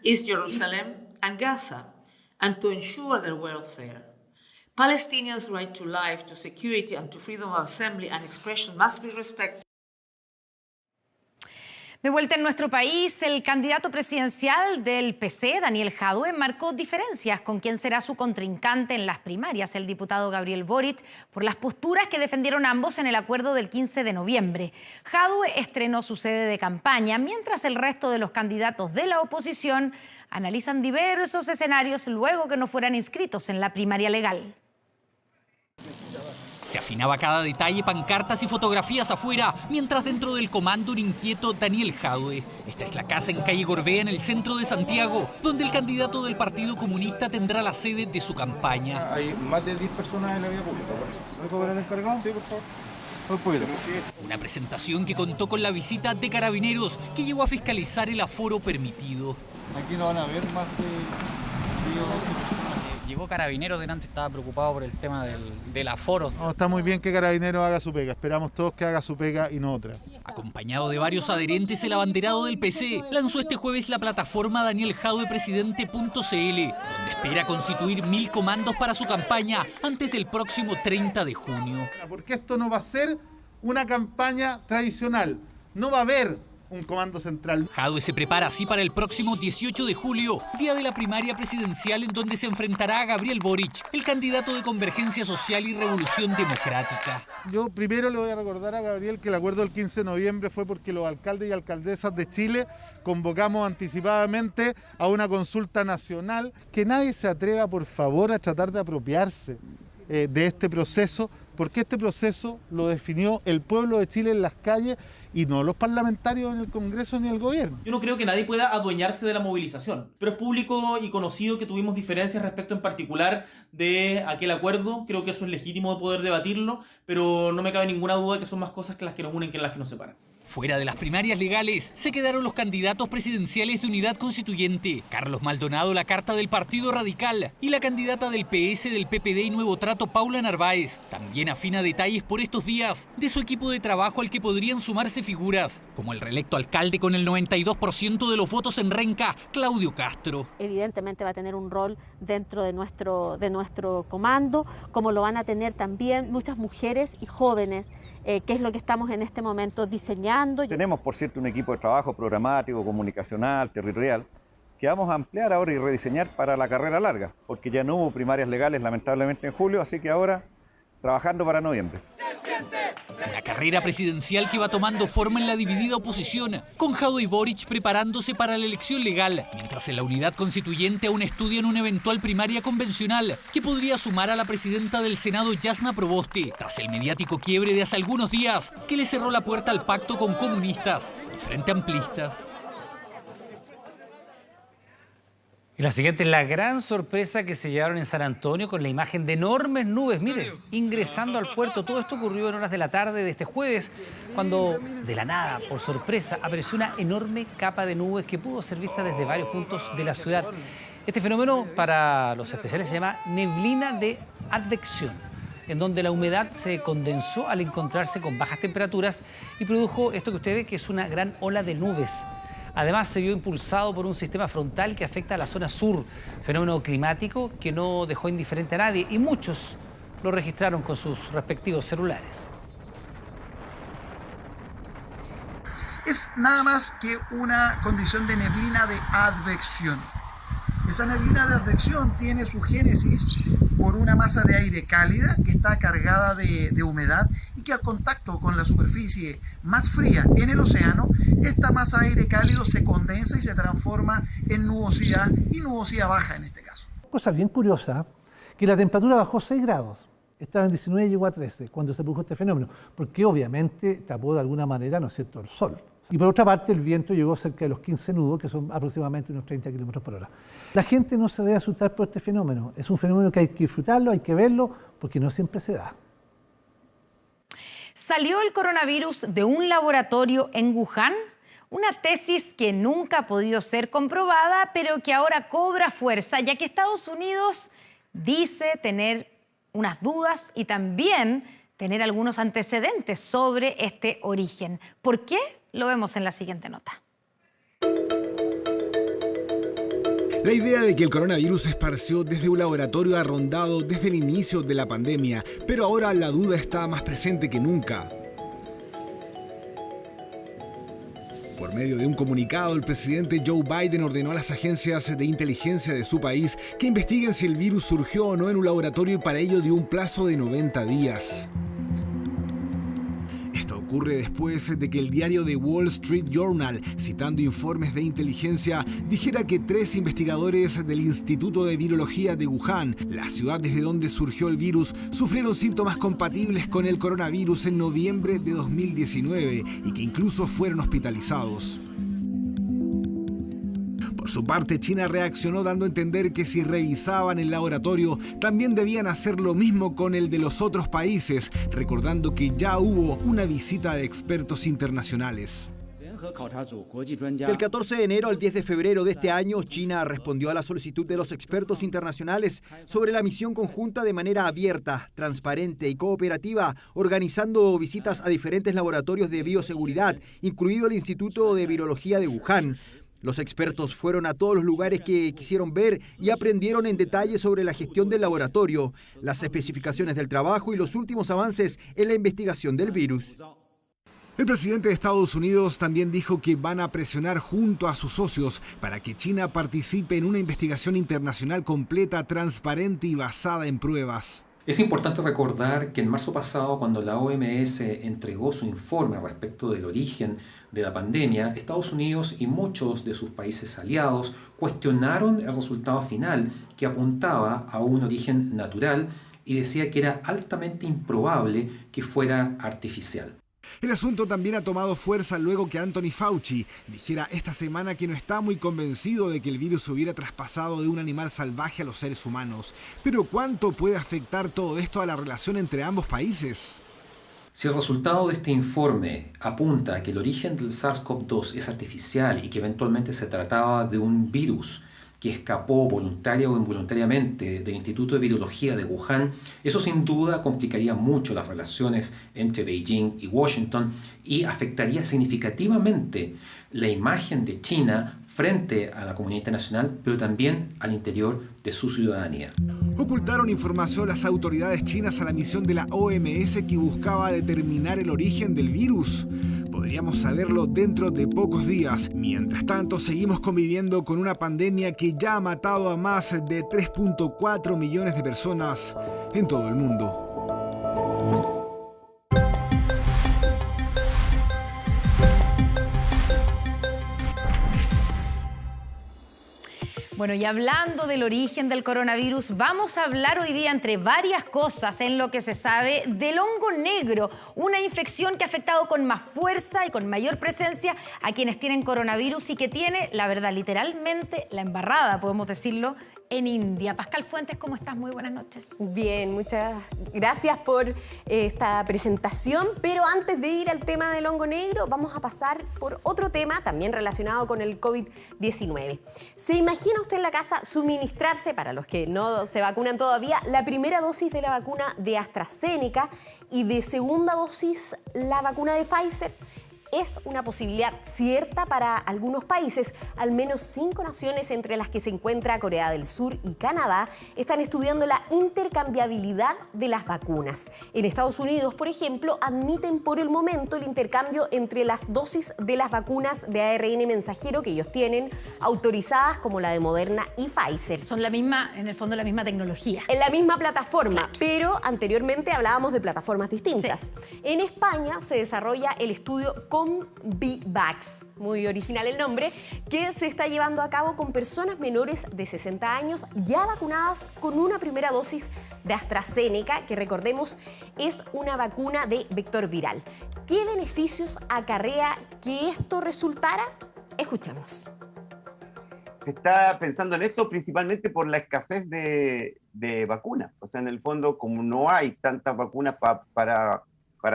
Speaker 25: East Jerusalem, and Gaza, and to ensure their welfare. Palestinians' right to life, to security, and to freedom of assembly and expression must be respected.
Speaker 1: De vuelta en nuestro país, el candidato presidencial del PC, Daniel Jadue, marcó diferencias con quien será su contrincante en las primarias, el diputado Gabriel Boric, por las posturas que defendieron ambos en el acuerdo del 15 de noviembre. Jadue estrenó su sede de campaña, mientras el resto de los candidatos de la oposición analizan diversos escenarios luego que no fueran inscritos en la primaria legal.
Speaker 27: Se afinaba cada detalle, pancartas y fotografías afuera, mientras dentro del comando un inquieto Daniel Jadue. Esta es la casa en calle Gorbea, en el centro de Santiago, donde el candidato del Partido Comunista tendrá la sede de su campaña.
Speaker 28: Hay más de 10 personas en la vía pública, por eso. ¿No puedo ver el encargado? Sí, por favor.
Speaker 27: Una presentación que contó con la visita de Carabineros, que llegó a fiscalizar el aforo permitido.
Speaker 28: Aquí no van a ver más de...
Speaker 29: Llegó Carabineros delante, estaba preocupado por el tema del aforo.
Speaker 28: No, está muy bien que Carabineros haga su pega, esperamos todos que haga su pega y no otra.
Speaker 27: Acompañado de varios adherentes, el abanderado del PC lanzó este jueves la plataforma danieljaduepresidente.cl, donde espera constituir 1000 comandos para su campaña antes del próximo 30 de junio.
Speaker 28: Porque esto no va a ser una campaña tradicional. No va a haber un comando central.
Speaker 27: Jadwe se prepara así para el próximo 18 de julio, día de la primaria presidencial en donde se enfrentará a Gabriel Boric, el candidato de Convergencia Social y Revolución Democrática.
Speaker 28: Yo primero le voy a recordar a Gabriel que el acuerdo del 15 de noviembre fue porque los alcaldes y alcaldesas de Chile convocamos anticipadamente a una consulta nacional. Que nadie se atreva, por favor, a tratar de apropiarse de este proceso, porque este proceso lo definió el pueblo de Chile en las calles y no los parlamentarios en el Congreso ni el gobierno.
Speaker 2: Yo no creo que nadie pueda adueñarse de la movilización, pero es público y conocido que tuvimos diferencias respecto en particular de aquel acuerdo. Creo que eso es legítimo de poder debatirlo, pero no me cabe ninguna duda que son más cosas que las que nos unen que las que nos separan.
Speaker 27: Fuera de las primarias legales, se quedaron los candidatos presidenciales de Unidad Constituyente, Carlos Maldonado, la carta del Partido Radical, y la candidata del PS, del PPD y Nuevo Trato, Paula Narváez. También afina detalles por estos días de su equipo de trabajo al que podrían sumarse figuras, como el reelecto alcalde con el 92% de los votos en Renca, Claudio Castro.
Speaker 5: Evidentemente va a tener un rol dentro de nuestro comando, como lo van a tener también muchas mujeres y jóvenes, que es lo que estamos en este momento diseñando.
Speaker 6: Tenemos, por cierto, un equipo de trabajo programático, comunicacional, territorial, que vamos a ampliar ahora y rediseñar para la carrera larga, porque ya no hubo primarias legales, lamentablemente, en julio, así que ahora trabajando para noviembre.
Speaker 27: La carrera presidencial que va tomando forma en la dividida oposición, con Jadwe y Boric preparándose para la elección legal, mientras en la Unidad Constituyente aún estudian una eventual primaria convencional que podría sumar a la presidenta del Senado, Jasna Proboste, tras el mediático quiebre de hace algunos días que le cerró la puerta al pacto con comunistas y frente amplistas.
Speaker 3: Y la siguiente es la gran sorpresa que se llevaron en San Antonio con la imagen de enormes nubes, miren, ingresando al puerto. Todo esto ocurrió en horas de la tarde de este jueves, cuando de la nada, por sorpresa, apareció una enorme capa de nubes que pudo ser vista desde varios puntos de la ciudad. Este fenómeno, para los especiales, se llama neblina de advección, en donde la humedad se condensó al encontrarse con bajas temperaturas y produjo esto que usted ve, que es una gran ola de nubes. Además, se vio impulsado por un sistema frontal que afecta a la zona sur, fenómeno climático que no dejó indiferente a nadie y muchos lo registraron con sus respectivos celulares.
Speaker 14: Es nada más que una condición de neblina de advección. Esa neblina de advección tiene su génesis por una masa de aire cálida que está cargada de humedad y que al contacto con la superficie más fría en el océano, esta masa de aire cálido se condensa y se transforma en nubosidad y nubosidad baja en este caso.
Speaker 15: Cosa bien curiosa, que la temperatura bajó 6 grados, estaba en 19 y llegó a 13 cuando se produjo este fenómeno, porque obviamente tapó de alguna manera, ¿no es cierto?, el sol. Y por otra parte, el viento llegó cerca de los 15 nudos, que son aproximadamente unos 30 kilómetros por hora. La gente no se debe asustar por este fenómeno. Es un fenómeno que hay que disfrutarlo, hay que verlo, porque no siempre se da.
Speaker 1: ¿Salió el coronavirus de un laboratorio en Wuhan? Una tesis que nunca ha podido ser comprobada, pero que ahora cobra fuerza, ya que Estados Unidos dice tener unas dudas y también tener algunos antecedentes sobre este origen. ¿Por qué? Lo vemos en la siguiente nota.
Speaker 16: La idea de que el coronavirus se esparció desde un laboratorio ha rondado desde el inicio de la pandemia, pero ahora la duda está más presente que nunca. Por medio de un comunicado, el presidente Joe Biden ordenó a las agencias de inteligencia de su país que investiguen si el virus surgió o no en un laboratorio y para ello dio un plazo de 90 días. Esto ocurre después de que el diario The Wall Street Journal, citando informes de inteligencia, dijera que 3 investigadores del Instituto de Virología de Wuhan, la ciudad desde donde surgió el virus, sufrieron síntomas compatibles con el coronavirus en noviembre de 2019 y que incluso fueron hospitalizados. Por su parte, China reaccionó dando a entender que si revisaban el laboratorio, también debían hacer lo mismo con el de los otros países, recordando que ya hubo una visita de expertos internacionales.
Speaker 17: Del 14 de enero al 10 de febrero de este año, China respondió a la solicitud de los expertos internacionales sobre la misión conjunta de manera abierta, transparente y cooperativa, organizando visitas a diferentes laboratorios de bioseguridad, incluido el Instituto de Virología de Wuhan. Los expertos fueron a todos los lugares que quisieron ver y aprendieron en detalle sobre la gestión del laboratorio, las especificaciones del trabajo y los últimos avances en la investigación del virus.
Speaker 16: El presidente de Estados Unidos también dijo que van a presionar junto a sus socios para que China participe en una investigación internacional completa, transparente y basada en pruebas.
Speaker 24: Es importante recordar que en marzo pasado, cuando la OMS entregó su informe respecto del origen de la pandemia, Estados Unidos y muchos de sus países aliados cuestionaron el resultado final, que apuntaba a un origen natural y decía que era altamente improbable que fuera artificial.
Speaker 16: El asunto también ha tomado fuerza luego que Anthony Fauci dijera esta semana que no está muy convencido de que el virus hubiera traspasado de un animal salvaje a los seres humanos. Pero ¿cuánto puede afectar todo esto a la relación entre ambos países?
Speaker 24: Si el resultado de este informe apunta a que el origen del SARS-CoV-2 es artificial y que eventualmente se trataba de un virus que escapó voluntaria o involuntariamente del Instituto de Virología de Wuhan, eso sin duda complicaría mucho las relaciones entre Beijing y Washington y afectaría significativamente la imagen de China frente a la comunidad internacional, pero también al interior de su ciudadanía.
Speaker 16: Ocultaron información las autoridades chinas a la misión de la OMS que buscaba determinar el origen del virus. Podríamos saberlo dentro de pocos días. Mientras tanto, seguimos conviviendo con una pandemia que ya ha matado a más de 3.4 millones de personas en todo el mundo.
Speaker 1: Bueno, y hablando del origen del coronavirus, vamos a hablar hoy día, entre varias cosas, en lo que se sabe del hongo negro, una infección que ha afectado con más fuerza y con mayor presencia a quienes tienen coronavirus y que tiene, la verdad, literalmente la embarrada, podemos decirlo, en India. Pascal Fuentes, ¿cómo estás? Muy buenas noches.
Speaker 4: Bien, muchas gracias por esta presentación, pero antes de ir al tema del hongo negro, vamos a pasar por otro tema también relacionado con el COVID-19. ¿Se imagina usted en la casa suministrarse, para los que no se vacunan todavía, la primera dosis de la vacuna de AstraZeneca y de segunda dosis la vacuna de Pfizer? Es una posibilidad cierta para algunos países. Al menos 5 naciones, entre las que se encuentra Corea del Sur y Canadá, están estudiando la intercambiabilidad de las vacunas. En Estados Unidos, por ejemplo, admiten por el momento el intercambio entre las dosis de las vacunas de ARN mensajero que ellos tienen, autorizadas como la de Moderna y Pfizer.
Speaker 1: Son la misma, en el fondo, la misma tecnología.
Speaker 4: En la misma plataforma,
Speaker 1: claro.
Speaker 4: Pero anteriormente hablábamos de plataformas distintas. Sí. En España se desarrolla el estudio COMVIVAX, muy original el nombre, que se está llevando a cabo con personas menores de 60 años ya vacunadas con una primera dosis de AstraZeneca, que recordemos es una vacuna de vector viral. ¿Qué beneficios acarrea que esto resultara? Escuchemos.
Speaker 7: Se está pensando en esto principalmente por la escasez de vacunas. O sea, en el fondo, como no hay tantas vacunas para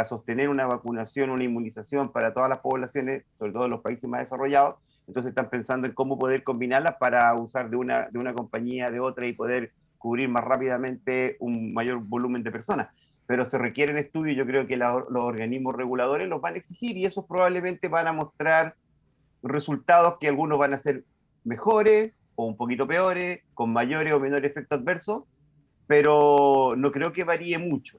Speaker 7: sostener una vacunación, una inmunización para todas las poblaciones, sobre todo en los países más desarrollados, entonces están pensando en cómo poder combinarlas para usar de una compañía, de otra y poder cubrir más rápidamente un mayor volumen de personas. Pero se requieren estudios, yo creo que los organismos reguladores los van a exigir y esos probablemente van a mostrar resultados que algunos van a ser mejores o un poquito peores, con mayores o menores efectos adversos, pero no creo que varíe mucho.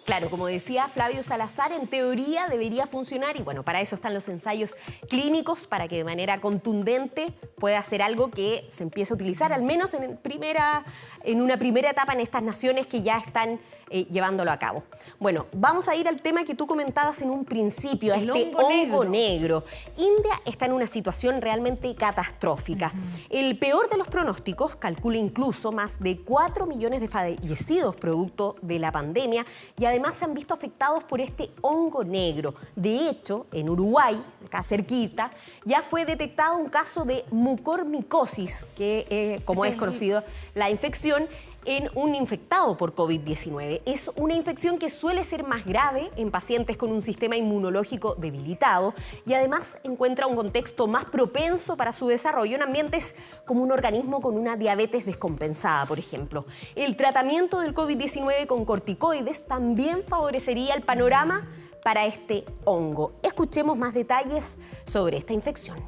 Speaker 4: Claro, como decía Flavio Salazar, en teoría debería funcionar y bueno, para eso están los ensayos clínicos, para que de manera contundente pueda ser algo que se empiece a utilizar, al menos en una primera etapa en estas naciones que ya están llevándolo a cabo. Bueno, vamos a ir al tema que tú comentabas en un principio, a este hongo negro. India está en una situación realmente catastrófica. El peor de los pronósticos calcula incluso más de 4 millones de fallecidos producto de la pandemia y además se han visto afectados por este hongo negro. De hecho, en Uruguay, acá cerquita, ya fue detectado un caso de mucormicosis, que como es conocido la infección, en un infectado por COVID-19. Es una infección que suele ser más grave en pacientes con un sistema inmunológico debilitado y además encuentra un contexto más propenso para su desarrollo en ambientes como un organismo con una diabetes descompensada, por ejemplo. El tratamiento del COVID-19 con corticoides también favorecería el panorama para este hongo. Escuchemos más detalles sobre esta infección.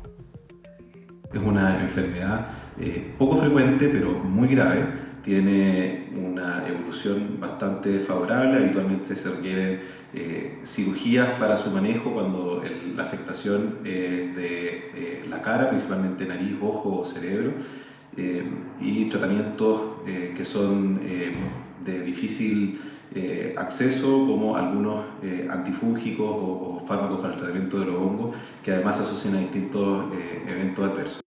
Speaker 8: Es una enfermedad poco frecuente, pero muy grave. Tiene una evolución bastante favorable. Habitualmente se requieren cirugías para su manejo cuando la afectación es de la cara, principalmente nariz, ojo o cerebro, y tratamientos que son de difícil acceso, como algunos antifúngicos o fármacos para el tratamiento de los hongos, que además se asocian a distintos eventos adversos.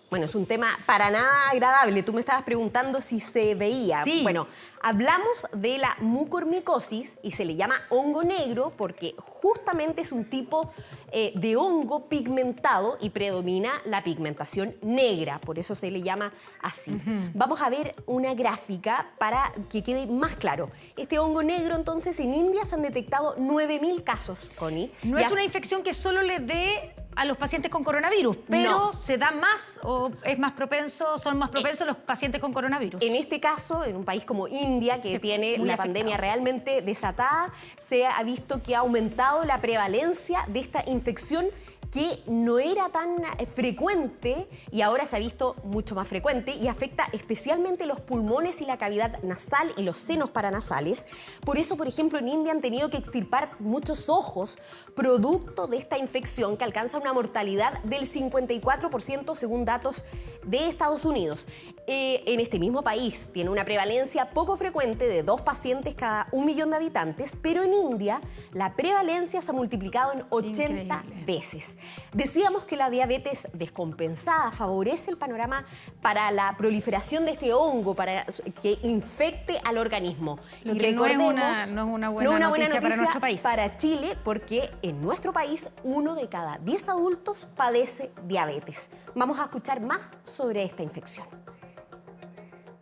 Speaker 4: Bueno, es un tema para nada agradable. Tú me estabas preguntando si se veía.
Speaker 1: Sí.
Speaker 4: Bueno, hablamos de la mucormicosis y se le llama hongo negro porque justamente es un tipo de hongo pigmentado y predomina la pigmentación negra. Por eso se le llama así. Vamos a ver una gráfica para que quede más claro. Este hongo negro, entonces, en India se han detectado 9.000 casos, Connie.
Speaker 1: No es una infección que solo le dé a los pacientes con coronavirus, pero
Speaker 4: No.
Speaker 1: ¿se da más o es más propenso, son más propensos los pacientes con coronavirus?
Speaker 4: En este caso, en un país como India, que
Speaker 1: Sí,
Speaker 4: tiene
Speaker 1: muy
Speaker 4: la
Speaker 1: afectado.
Speaker 4: pandemia realmente desatada, se ha visto que ha aumentado la prevalencia de esta infección que no era tan frecuente y ahora se ha visto mucho más frecuente y afecta especialmente los pulmones y la cavidad nasal y los senos paranasales. Por eso, por ejemplo, en India han tenido que extirpar muchos ojos producto de esta infección que alcanza una mortalidad del 54% según datos de Estados Unidos. En este mismo país tiene una prevalencia poco frecuente de 2 pacientes cada 1 millón de habitantes, pero en India la prevalencia se ha multiplicado en 80 veces. Decíamos que la diabetes descompensada favorece el panorama para la proliferación de este hongo, para que infecte al organismo.
Speaker 1: Lo
Speaker 4: y
Speaker 1: que no es
Speaker 4: recordemos,
Speaker 1: una buena noticia para nuestro país.
Speaker 4: para Chile, porque en nuestro país 1 de cada 10 adultos padece diabetes. Vamos a escuchar más sobre esta infección.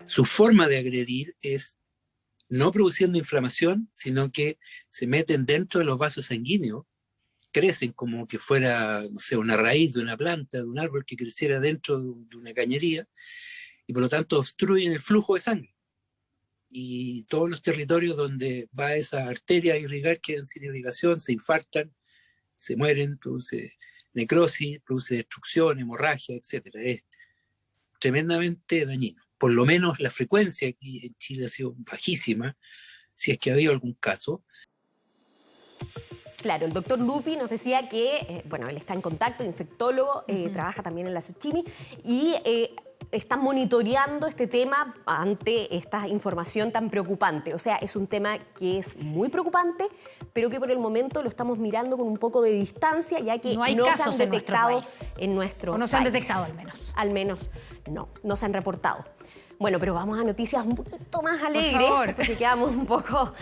Speaker 9: Su forma de agredir es no produciendo inflamación, sino que se meten dentro de los vasos sanguíneos, crecen como que fuera, no sé, una raíz de una planta, de un árbol que creciera dentro de una cañería, y por lo tanto obstruyen el flujo de sangre. Y todos los territorios donde va esa arteria a irrigar quedan sin irrigación, se infartan, se mueren, produce necrosis, produce destrucción, hemorragia, etc. Es tremendamente dañino. Por lo menos la frecuencia aquí en Chile ha sido bajísima, si es que ha habido algún caso.
Speaker 4: Claro, el doctor Lupi nos decía que, bueno, él está en contacto, infectólogo, trabaja también en la Sochimi y están monitoreando este tema ante esta información tan preocupante. O sea, es un tema que es muy preocupante, pero que por el momento lo estamos mirando con un poco de distancia, ya que
Speaker 1: No hay
Speaker 4: se
Speaker 1: casos
Speaker 4: han
Speaker 1: en nuestro
Speaker 4: detectado
Speaker 1: país.
Speaker 4: en nuestro
Speaker 1: O no se han
Speaker 4: país.
Speaker 1: detectado, al menos.
Speaker 4: Al menos no se han reportado. Bueno, pero vamos a noticias un poquito más alegres,
Speaker 1: favor.
Speaker 4: porque quedamos un poco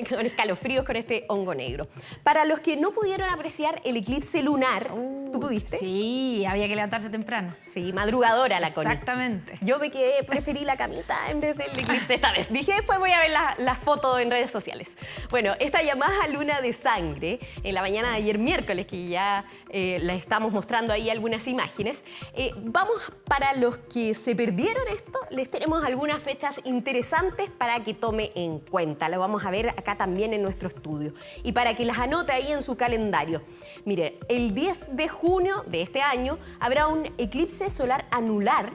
Speaker 4: con escalofríos con este hongo negro. Para los que no pudieron apreciar el eclipse lunar, ¿tú pudiste?
Speaker 1: Sí, había que levantarse temprano.
Speaker 4: Sí, madrugadora la Connie.
Speaker 1: Exactamente.
Speaker 4: Yo preferí la camita en vez del eclipse esta vez. Dije, después voy a ver las fotos en redes sociales. Bueno, esta llamada luna de sangre, en la mañana de ayer miércoles, que ya la estamos mostrando ahí algunas imágenes, vamos, para los que se perdieron esto, les tenemos algunas fechas interesantes para que tome en cuenta. Lo vamos a ver acá también en nuestro estudio. Y para que las anote ahí en su calendario. Mire, el 10 de junio de este año habrá un eclipse solar anular,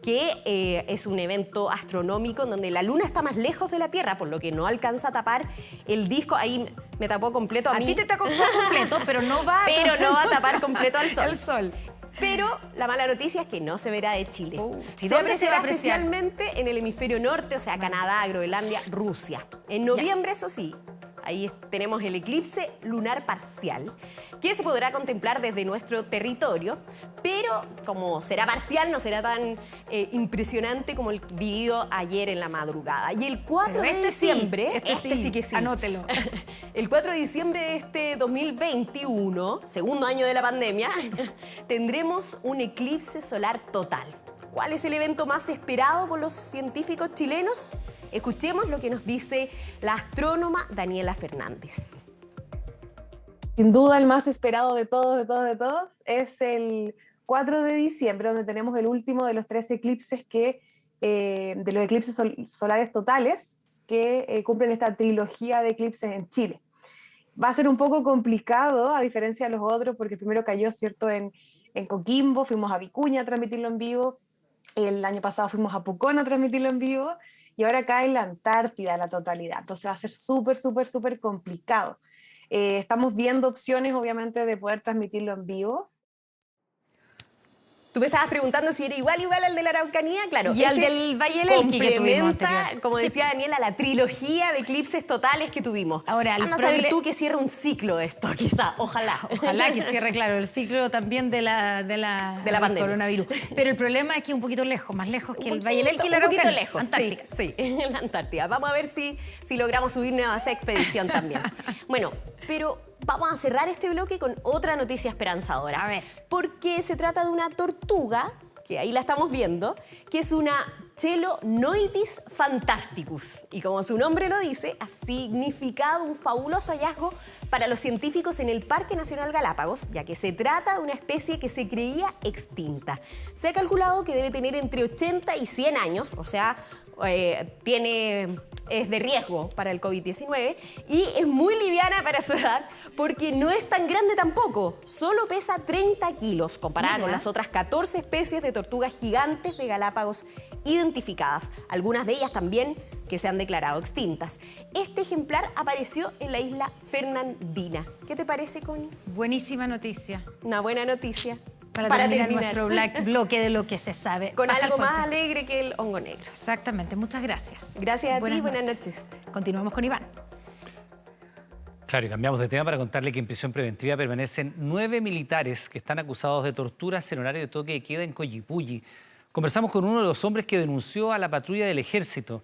Speaker 4: que es un evento astronómico en donde la luna está más lejos de la Tierra, por lo que no alcanza a tapar el disco. Ahí me tapó completo a mí.
Speaker 1: A ti te tapó completo, pero no va
Speaker 4: a tapar completo al sol.
Speaker 1: El sol.
Speaker 4: Pero la mala noticia es que no se verá de Chile.
Speaker 1: ¿sí?
Speaker 4: Se
Speaker 1: ¿Dónde se va
Speaker 4: apreciará
Speaker 1: a apreciar?
Speaker 4: especialmente en el hemisferio norte, o sea, Canadá, Groenlandia, Rusia. En noviembre, eso sí, ahí tenemos el eclipse lunar parcial, que se podrá contemplar desde nuestro territorio, pero como será parcial, no será tan impresionante como el vivido ayer en la madrugada. Y el 4 de diciembre, este sí que sí.
Speaker 1: Anótelo.
Speaker 4: El 4 de diciembre de este 2021, segundo año de la pandemia, tendremos un eclipse solar total. ¿Cuál es el evento más esperado por los científicos chilenos? Escuchemos lo que nos dice la astrónoma Daniela Fernández.
Speaker 10: Sin duda el más esperado de todos es el 4 de diciembre, donde tenemos el último de los 3 eclipses de los eclipses solares totales que cumplen esta trilogía de eclipses en Chile. Va a ser un poco complicado, a diferencia de los otros, porque primero cayó, ¿cierto?, en en Coquimbo, fuimos a Vicuña a transmitirlo en vivo, el año pasado fuimos a Pucón a transmitirlo en vivo, y ahora acá en la Antártida la totalidad. Entonces va a ser súper complicado. Estamos viendo opciones, obviamente, de poder transmitirlo en vivo.
Speaker 4: Tú me estabas preguntando si era igual al de la Araucanía, claro.
Speaker 1: Y al del Valle del Elqui que tuvimos
Speaker 4: complementa, como decía
Speaker 1: sí.
Speaker 4: Daniela, la trilogía de eclipses totales que tuvimos.
Speaker 1: Ahora,
Speaker 4: anda a saber tú que cierra un ciclo esto, quizá, ojalá.
Speaker 1: Ojalá que cierre, claro, el ciclo también de la
Speaker 4: pandemia.
Speaker 1: Coronavirus. Pero el problema es que es un poquito lejos, más lejos que el Valle del Elqui y la
Speaker 4: Un poquito
Speaker 1: Araucanía.
Speaker 4: lejos,
Speaker 1: Antártica.
Speaker 4: sí, en la Antártida. Vamos a ver si logramos subirnos a esa expedición también. Bueno, pero vamos a cerrar este bloque con otra noticia esperanzadora.
Speaker 1: A ver.
Speaker 4: Porque se trata de una tortuga, que ahí la estamos viendo, que es una Chelonoidis fantasticus. Y como su nombre lo dice, ha significado un fabuloso hallazgo para los científicos en el Parque Nacional Galápagos, ya que se trata de una especie que se creía extinta. Se ha calculado que debe tener entre 80 y 100 años, o sea, es de riesgo para el COVID-19 y es muy liviana para su edad porque no es tan grande tampoco. Solo pesa 30 kilos comparada con las otras 14 especies de tortugas gigantes de Galápagos identificadas. Algunas de ellas también que se han declarado extintas. Este ejemplar apareció en la isla Fernandina. ¿Qué te parece, Connie?
Speaker 1: Buenísima noticia.
Speaker 4: Una buena noticia.
Speaker 1: Para terminar nuestro bloque de lo que se sabe.
Speaker 4: Con
Speaker 1: Hasta
Speaker 4: algo
Speaker 1: el
Speaker 4: más
Speaker 1: podcast.
Speaker 4: alegre que el hongo negro.
Speaker 1: Exactamente, muchas gracias.
Speaker 4: Gracias a ti, buenas noches.
Speaker 1: Continuamos con Iván.
Speaker 3: Claro, y cambiamos de tema para contarle que en prisión preventiva permanecen 9 militares que están acusados de torturas en horario de toque de queda en Collipulli. Conversamos con uno de los hombres que denunció a la patrulla del ejército.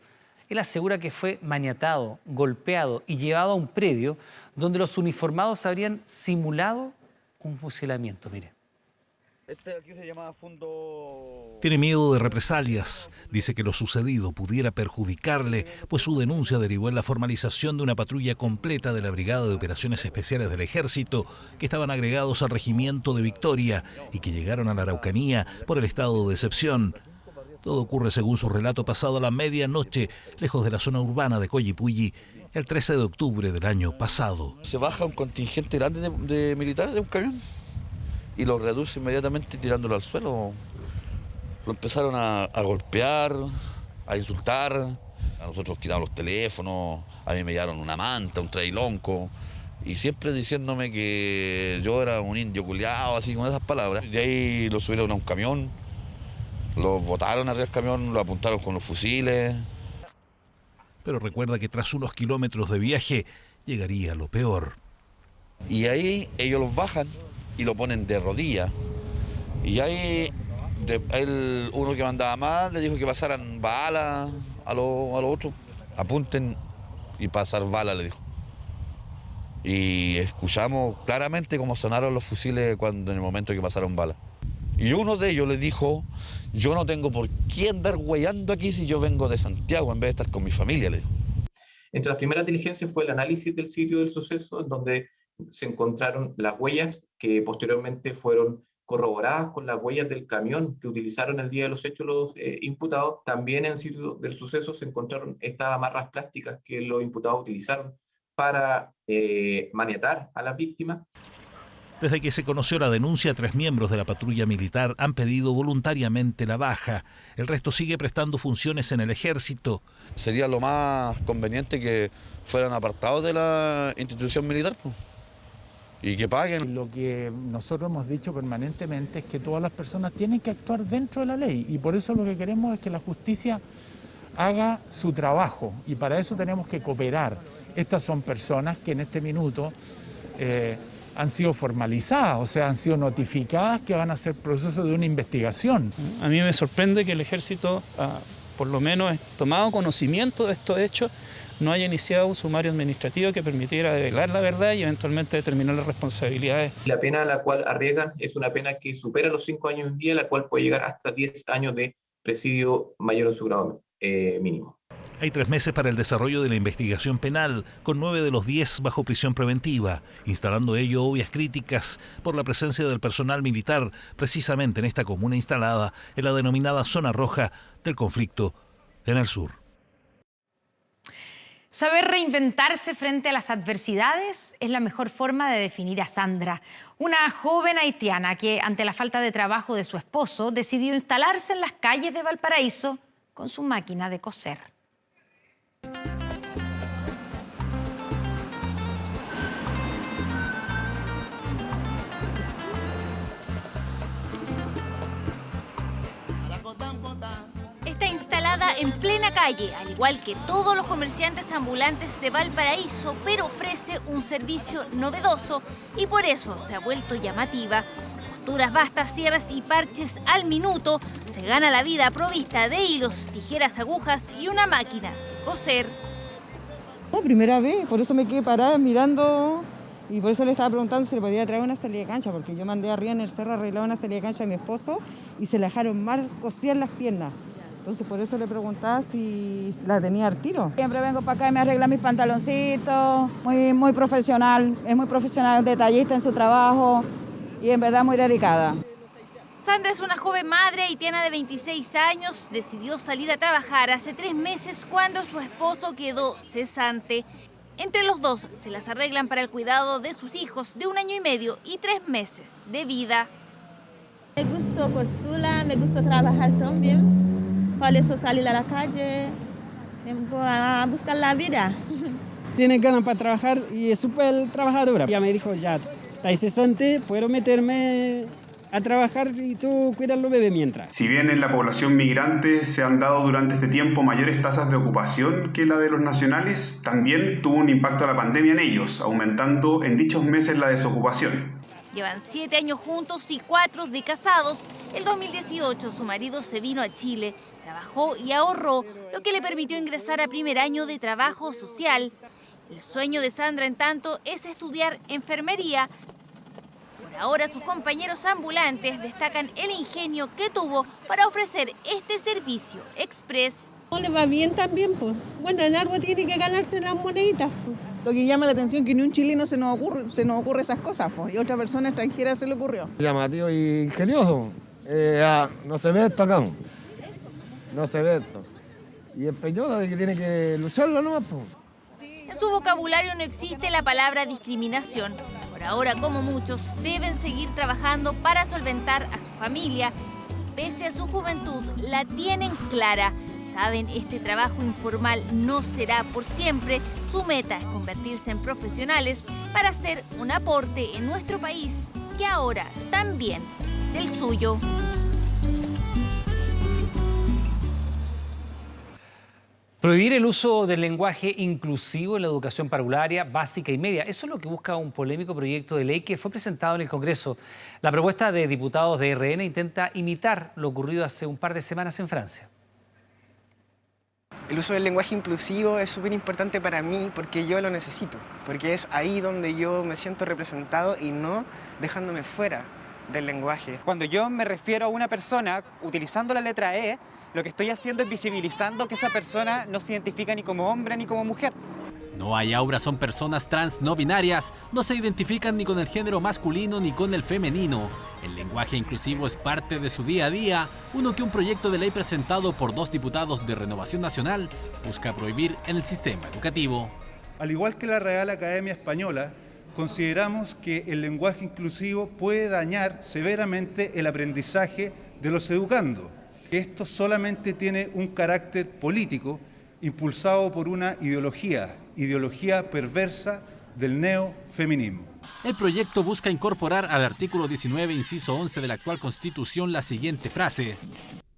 Speaker 3: Él asegura que fue maniatado, golpeado y llevado a un predio donde los uniformados habrían simulado un fusilamiento. Mire.
Speaker 11: Este aquí se llamaba Fondo...
Speaker 12: Tiene miedo de represalias. Dice que lo sucedido pudiera perjudicarle, pues su denuncia derivó en la formalización de una patrulla completa de la Brigada de Operaciones Especiales del Ejército, que estaban agregados al Regimiento de Victoria y que llegaron a la Araucanía por el estado de excepción. Todo ocurre según su relato pasado a la medianoche, lejos de la zona urbana de Collipulli, el 13 de octubre del año pasado.
Speaker 11: Se baja un contingente grande de militares de un camión y lo reduce inmediatamente tirándolo al suelo. Lo empezaron a golpear, a insultar. A nosotros quitaron los teléfonos, a mí me llevaron una manta, un trailonco, y siempre diciéndome que yo era un indio culiao, así con esas palabras. De ahí lo subieron a un camión, lo botaron arriba del camión, lo apuntaron con los fusiles.
Speaker 12: Pero recuerda que tras unos kilómetros de viaje llegaría lo peor.
Speaker 11: Y ahí ellos los bajan y lo ponen de rodillas. Y ahí uno que mandaba más le dijo que pasaran balas a los otros. Apunten y pasar balas, le dijo. Y escuchamos claramente cómo sonaron los fusiles en el momento que pasaron balas. Y uno de ellos le dijo, yo no tengo por qué andar hueando aquí si yo vengo de Santiago en vez de estar con mi familia, le dijo.
Speaker 24: Entre las primeras diligencias fue el análisis del sitio del suceso, en donde se encontraron las huellas que posteriormente fueron corroboradas con las huellas del camión que utilizaron el día de los hechos los imputados. También en el sitio del suceso se encontraron estas amarras plásticas que los imputados utilizaron para maniatar a las víctimas.
Speaker 12: Desde que se conoció la denuncia, 3 miembros de la patrulla militar han pedido voluntariamente la baja. El resto sigue prestando funciones en el ejército.
Speaker 11: Sería lo más conveniente que fueran apartados de la institución militar, pues, y que paguen.
Speaker 13: Lo que nosotros hemos dicho permanentemente es que todas las personas tienen que actuar dentro de la ley, y por eso lo que queremos es que la justicia haga su trabajo, y para eso tenemos que cooperar. Estas son personas que en este minuto han sido formalizadas, o sea, han sido notificadas que van a hacer proceso de una investigación.
Speaker 18: A mí me sorprende que el ejército, por lo menos tomado conocimiento de estos hechos, no haya iniciado un sumario administrativo que permitiera develar la verdad y eventualmente determinar las responsabilidades.
Speaker 24: La pena a la cual arriesgan es una pena que supera los 5 años en día, la cual puede llegar hasta 10 años de presidio mayor en su grado mínimo.
Speaker 12: Hay 3 meses para el desarrollo de la investigación penal, con 9 de los 10 bajo prisión preventiva, instalando ello obvias críticas por la presencia del personal militar precisamente en esta comuna instalada en la denominada zona roja del conflicto en el sur.
Speaker 1: Saber reinventarse frente a las adversidades es la mejor forma de definir a Sandra, una joven haitiana que, ante la falta de trabajo de su esposo, decidió instalarse en las calles de Valparaíso con su máquina de coser.
Speaker 19: Está instalada en plena calle, al igual que todos los comerciantes ambulantes de Valparaíso, pero ofrece un servicio novedoso y por eso se ha vuelto llamativa. Costuras vastas, cierres y parches al minuto, se gana la vida provista de hilos, tijeras, agujas y una máquina de coser.
Speaker 20: La primera vez, por eso me quedé parada mirando y por eso le estaba preguntando si le podía traer una salida de cancha, porque yo mandé arriba en el cerro a arreglar una salida de cancha a mi esposo y se le dejaron mal cosidas las piernas. Entonces por eso le preguntaba si la tenía al tiro. Siempre vengo para acá y me arregla mis pantaloncitos, muy profesional, es muy profesional, detallista en su trabajo y en verdad muy dedicada.
Speaker 19: Sandra es una joven madre haitiana de 26 años, decidió salir a trabajar hace 3 meses cuando su esposo quedó cesante. Entre los dos se las arreglan para el cuidado de sus hijos de 1 año y medio y 3 meses de vida.
Speaker 20: Me gusta costura, me gusta trabajar también. Por eso salir a la calle, a buscar la vida.
Speaker 21: Tiene ganas para trabajar y es súper trabajadora. Ya me dijo, ya, está cesante, puedo meterme a trabajar y tú cuidas los bebés mientras.
Speaker 22: Si bien en la población migrante se han dado durante este tiempo mayores tasas de ocupación que la de los nacionales, también tuvo un impacto la pandemia en ellos, aumentando en dichos meses la desocupación.
Speaker 19: Llevan 7 años juntos y 4 de casados. En 2018 su marido se vino a Chile, trabajó y ahorró, lo que le permitió ingresar a primer año de trabajo social. El sueño de Sandra, en tanto, es estudiar enfermería. Por ahora, sus compañeros ambulantes destacan el ingenio que tuvo para ofrecer este servicio express.
Speaker 20: No le va bien también, pues. Bueno, en algo tiene que ganarse las moneditas, pues. Lo que llama la atención es que ni un chileno se nos ocurre esas cosas, pues, y otra persona extranjera se le ocurrió.
Speaker 23: Llamativo y ingenioso. No se ve esto acá. No se ve esto. Y empeñoso de que tiene que lucharlo nomás, pues.
Speaker 19: En su vocabulario no existe la palabra discriminación. Por ahora, como muchos, deben seguir trabajando para solventar a su familia. Pese a su juventud, la tienen clara. Saben, este trabajo informal no será por siempre. Su meta es convertirse en profesionales para hacer un aporte en nuestro país, que ahora también es el suyo.
Speaker 3: Prohibir el uso del lenguaje inclusivo en la educación parvularia, básica y media. Eso es lo que busca un polémico proyecto de ley que fue presentado en el Congreso. La propuesta de diputados de RN intenta imitar lo ocurrido hace un par de semanas en Francia.
Speaker 25: El uso del lenguaje inclusivo es súper importante para mí porque yo lo necesito, porque es ahí donde yo me siento representado y no dejándome fuera del lenguaje.
Speaker 26: Cuando yo me refiero a una persona utilizando la letra E, lo que estoy haciendo es visibilizando que esa persona no se identifica ni como hombre ni como mujer.
Speaker 28: No hay aura, son personas trans no binarias, no se identifican ni con el género masculino ni con el femenino. El lenguaje inclusivo es parte de su día a día, uno que un proyecto de ley presentado por 2 diputados de Renovación Nacional busca prohibir en el sistema educativo.
Speaker 29: Al igual que la Real Academia Española, consideramos que el lenguaje inclusivo puede dañar severamente el aprendizaje de los educandos. Esto solamente tiene un carácter político impulsado por una ideología perversa del neofeminismo.
Speaker 28: El proyecto busca incorporar al artículo 19, inciso 11 de la actual Constitución la siguiente frase.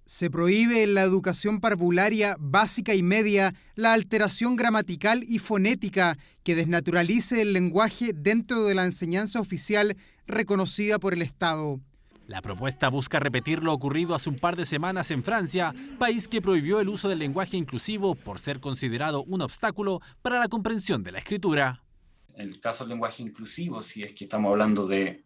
Speaker 30: Se prohíbe en la educación parvularia básica y media la alteración gramatical y fonética que desnaturalice el lenguaje dentro de la enseñanza oficial reconocida por el Estado.
Speaker 28: La propuesta busca repetir lo ocurrido hace un par de semanas en Francia, país que prohibió el uso del lenguaje inclusivo por ser considerado un obstáculo para la comprensión de la escritura.
Speaker 31: En el caso del lenguaje inclusivo, si es que estamos hablando de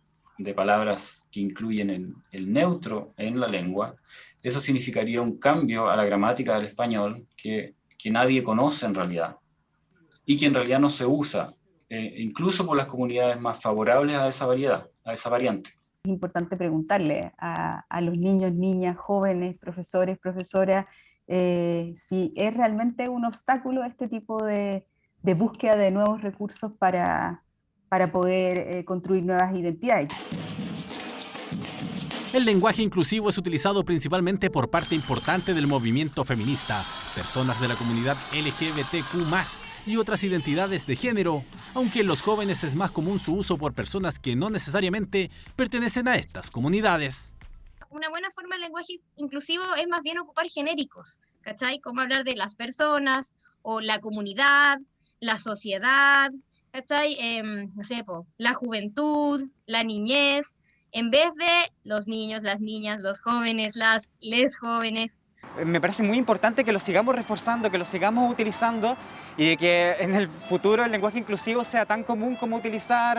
Speaker 31: palabras que incluyen el neutro en la lengua, eso significaría un cambio a la gramática del español que nadie conoce en realidad y que en realidad no se usa, incluso por las comunidades más favorables a esa variante.
Speaker 32: Es importante preguntarle a los niños, niñas, jóvenes, profesores, profesoras, si es realmente un obstáculo este tipo de búsqueda de nuevos recursos para poder construir nuevas identidades.
Speaker 28: El lenguaje inclusivo es utilizado principalmente por parte importante del movimiento feminista, personas de la comunidad LGBTQ+, y otras identidades de género, aunque en los jóvenes es más común su uso por personas que no necesariamente pertenecen a estas comunidades.
Speaker 2: Una buena forma del lenguaje inclusivo es más bien ocupar genéricos, ¿cachai? Como hablar de las personas, o la comunidad, la sociedad, ¿cachai? No sé, la juventud, la niñez, en vez de los niños, las niñas, los jóvenes, les jóvenes.
Speaker 26: Me parece muy importante que lo sigamos reforzando, que lo sigamos utilizando y que en el futuro el lenguaje inclusivo sea tan común como utilizar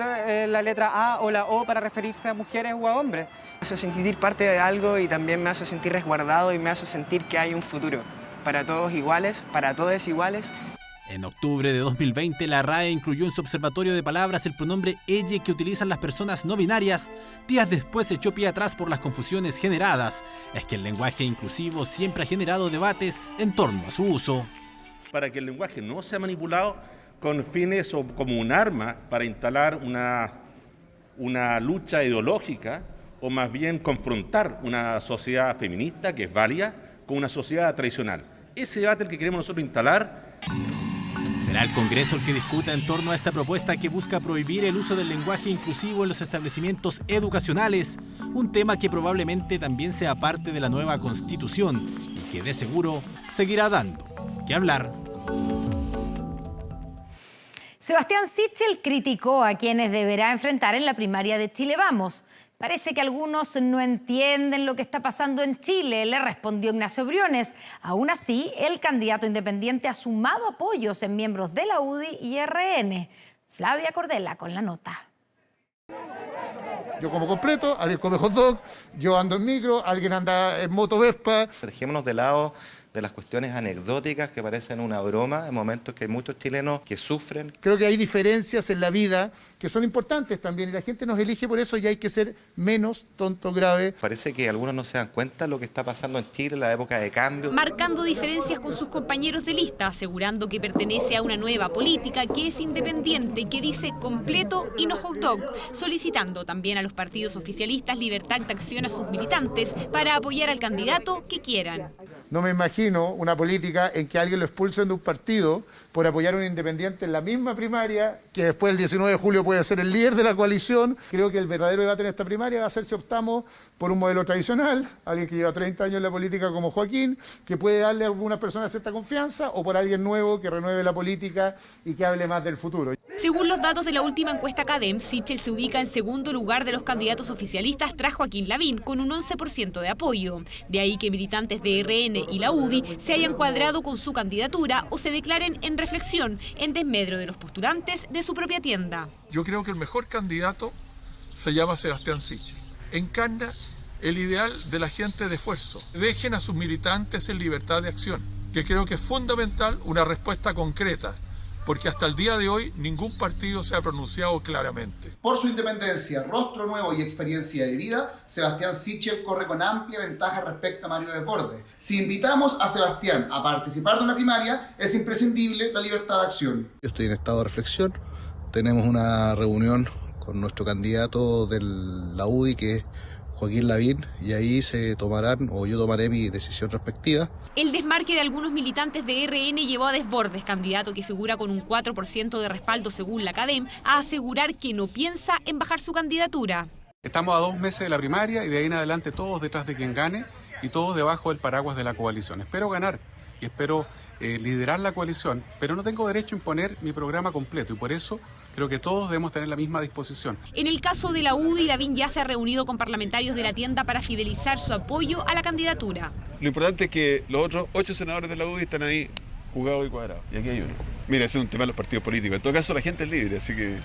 Speaker 26: la letra A o la O para referirse a mujeres o a hombres.
Speaker 25: Me hace sentir parte de algo y también me hace sentir resguardado y me hace sentir que hay un futuro para todos iguales, para todos iguales.
Speaker 28: En octubre de 2020, la RAE incluyó en su observatorio de palabras el pronombre elle que utilizan las personas no binarias. Días después se echó pie atrás por las confusiones generadas. Es que el lenguaje inclusivo siempre ha generado debates en torno a su uso.
Speaker 5: Para que el lenguaje no sea manipulado con fines o como un arma para instalar una lucha ideológica o más bien confrontar una sociedad feminista que es válida con una sociedad tradicional. Ese debate es el que queremos nosotros instalar.
Speaker 28: Será el Congreso el que discuta en torno a esta propuesta que busca prohibir el uso del lenguaje inclusivo en los establecimientos educacionales, un tema que probablemente también sea parte de la nueva Constitución y que de seguro seguirá dando que hablar.
Speaker 1: Sebastián Sichel criticó a quienes deberá enfrentar en la primaria de Chile Vamos. Parece que algunos no entienden lo que está pasando en Chile, le respondió Ignacio Briones. Aún así, el candidato independiente ha sumado apoyos en miembros de la UDI y RN. Flavia Cordela con la nota.
Speaker 6: Yo como completo, alguien come hot dog, yo ando en micro, alguien anda en moto Vespa.
Speaker 7: Dejémonos de lado de las cuestiones anecdóticas que parecen una broma en momentos que hay muchos chilenos que sufren.
Speaker 6: Creo que hay diferencias en la vida que son importantes también y la gente nos elige por eso y hay que ser menos tonto grave.
Speaker 7: Parece que algunos no se dan cuenta de lo que está pasando en Chile en la época de cambio.
Speaker 8: Marcando diferencias con sus compañeros de lista, asegurando que pertenece a una nueva política que es independiente, que dice completo y no hot dog, solicitando también a los partidos oficialistas libertad de acción a sus militantes para apoyar al candidato que quieran.
Speaker 6: No me imagino una política en que alguien lo expulsen de un partido por apoyar a un independiente en la misma primaria, que después el 19 de julio puede ser el líder de la coalición. Creo que el verdadero debate en esta primaria va a ser si optamos por un modelo tradicional, alguien que lleva 30 años en la política como Joaquín, que puede darle a algunas personas cierta confianza, o por alguien nuevo que renueve la política y que hable más del futuro.
Speaker 8: Según los datos de la última encuesta CADEM, Sichel se ubica en segundo lugar de los candidatos oficialistas tras Joaquín Lavín, con un 11% de apoyo. De ahí que militantes de RN y la UDI se hayan cuadrado con su candidatura o se declaren en reflexión, en desmedro de los postulantes de su propia tienda.
Speaker 9: Yo creo que el mejor candidato se llama Sebastián Sichel. Encarna el ideal de la gente de esfuerzo. Dejen a sus militantes en libertad de acción, que creo que es fundamental una respuesta concreta, porque hasta el día de hoy ningún partido se ha pronunciado claramente.
Speaker 10: Por su independencia, rostro nuevo y experiencia de vida, Sebastián Sichel corre con amplia ventaja respecto a Mario Desbordes. Si invitamos a Sebastián a participar de una primaria, es imprescindible la libertad de acción.
Speaker 14: Yo estoy en estado de reflexión. Tenemos una reunión con nuestro candidato de la UDI, que es Joaquín Lavín, y ahí se tomarán, o yo tomaré mi decisión respectiva.
Speaker 8: El desmarque de algunos militantes de RN llevó a Desbordes, candidato que figura con un 4% de respaldo según la CADEM, a asegurar que no piensa en bajar su candidatura.
Speaker 15: Estamos a 2 meses de la primaria y de ahí en adelante todos detrás de quien gane y todos debajo del paraguas de la coalición. Espero ganar y espero liderar la coalición, pero no tengo derecho a imponer mi programa completo y por eso creo que todos debemos tener la misma disposición.
Speaker 8: En el caso de la UDI, Lavín ya se ha reunido con parlamentarios de la tienda para fidelizar su apoyo a la candidatura.
Speaker 16: Lo importante es que los otros 8 senadores de la UDI están ahí jugados y cuadrados. Y aquí hay uno. Mira, ese es un tema de los partidos políticos. En todo caso, la gente es libre, así que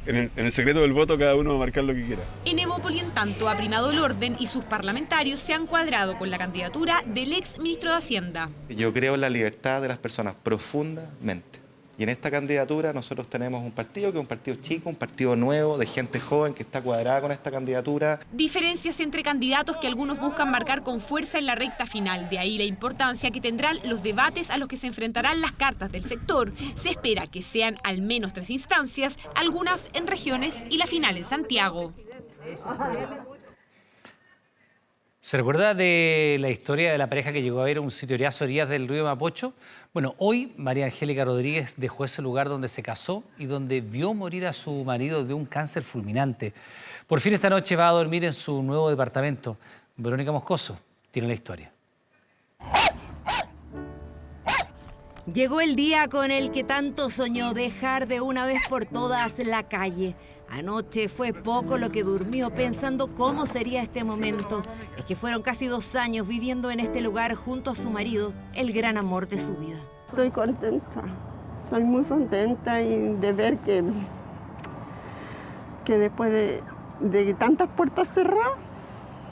Speaker 16: en el secreto del voto cada uno va a marcar lo que quiera.
Speaker 8: En Evópoli, en tanto, ha primado el orden y sus parlamentarios se han cuadrado con la candidatura del ex ministro de Hacienda.
Speaker 7: Yo creo en la libertad de las personas profundamente. Y en esta candidatura nosotros tenemos un partido que es un partido chico, un partido nuevo, de gente joven que está cuadrada con esta candidatura.
Speaker 8: Diferencias entre candidatos que algunos buscan marcar con fuerza en la recta final. De ahí la importancia que tendrán los debates a los que se enfrentarán las cartas del sector. Se espera que sean al menos 3 instancias, algunas en regiones y la final en Santiago.
Speaker 3: ¿Se recuerda de la historia de la pareja que llegó a ver un sitioriazo a orillas del río Mapocho? Bueno, hoy María Angélica Rodríguez dejó ese lugar donde se casó y donde vio morir a su marido de un cáncer fulminante. Por fin esta noche va a dormir en su nuevo departamento. Verónica Moscoso tiene la historia.
Speaker 4: Llegó el día con el que tanto soñó, dejar de una vez por todas la calle. Anoche fue poco lo que durmió pensando cómo sería este momento. Es que fueron casi 2 años viviendo en este lugar junto a su marido, el gran amor de su vida.
Speaker 11: Estoy contenta, estoy muy contenta y de ver que después de tantas puertas cerradas,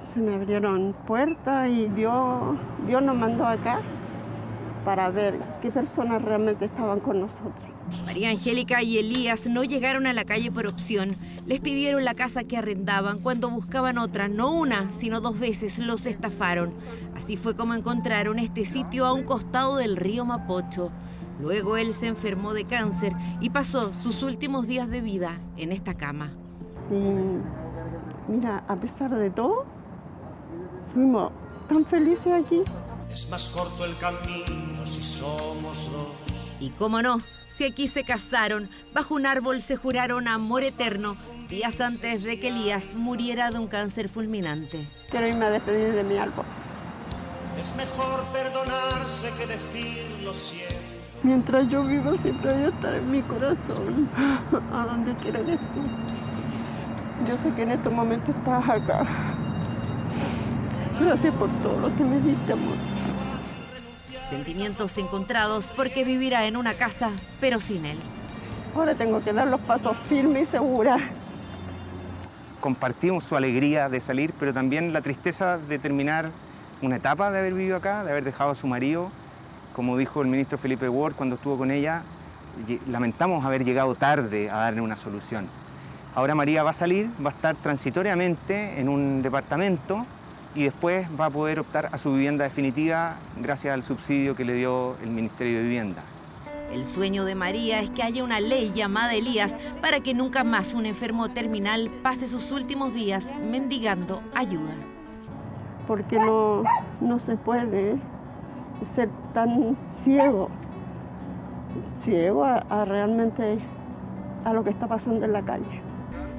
Speaker 11: se me abrieron puertas y Dios nos mandó acá para ver qué personas realmente estaban con nosotros.
Speaker 4: María Angélica y Elías no llegaron a la calle por opción. Les pidieron la casa que arrendaban. Cuando buscaban otra, no una, sino 2 veces, los estafaron. Así fue como encontraron este sitio a un costado del río Mapocho. Luego él se enfermó de cáncer y pasó sus últimos días de vida en esta cama.
Speaker 11: Y mira, a pesar de todo, fuimos tan felices aquí.
Speaker 12: Es más corto el camino si somos 2.
Speaker 4: Y cómo no, si aquí se casaron, bajo un árbol se juraron amor eterno, días antes de que Elías muriera de un cáncer fulminante.
Speaker 11: Quiero irme a despedir de mi árbol.
Speaker 12: Es mejor perdonarse que decirlo siempre.
Speaker 11: Mientras yo vivo, siempre voy a estar en mi corazón, a donde quiera que esté. Yo sé que en estos momentos estás acá. Gracias por todo lo que me diste, amor.
Speaker 4: Sentimientos encontrados porque vivirá en una casa, pero sin él.
Speaker 11: Ahora tengo que dar los pasos firmes y seguros.
Speaker 25: Compartimos su alegría de salir, pero también la tristeza de terminar una etapa de haber vivido acá, de haber dejado a su marido. Como dijo el ministro Felipe Ward cuando estuvo con ella, lamentamos haber llegado tarde a darle una solución. Ahora María va a salir, va a estar transitoriamente en un departamento y después va a poder optar a su vivienda definitiva gracias al subsidio que le dio el Ministerio de Vivienda.
Speaker 4: El sueño de María es que haya una ley llamada Elías para que nunca más un enfermo terminal pase sus últimos días mendigando ayuda.
Speaker 11: Porque no se puede ser tan ciego a realmente a lo que está pasando en la calle.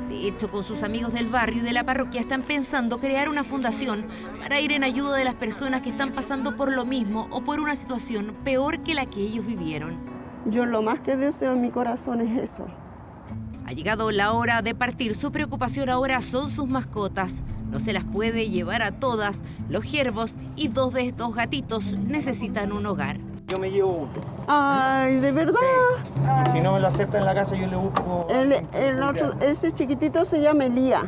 Speaker 4: De hecho, con sus amigos del barrio y de la parroquia están pensando crear una fundación para ir en ayuda de las personas que están pasando por lo mismo o por una situación peor que la que ellos vivieron.
Speaker 11: Yo lo más que deseo en mi corazón es eso.
Speaker 4: Ha llegado la hora de partir. Su preocupación ahora son sus mascotas. No se las puede llevar a todas. Los ciervos y 2 de estos gatitos necesitan un hogar.
Speaker 25: Yo me llevo uno.
Speaker 11: Ay, ¿de verdad?
Speaker 25: Sí. Y si no me lo aceptan en la casa, yo le busco...
Speaker 11: Ese chiquitito se llama Elías.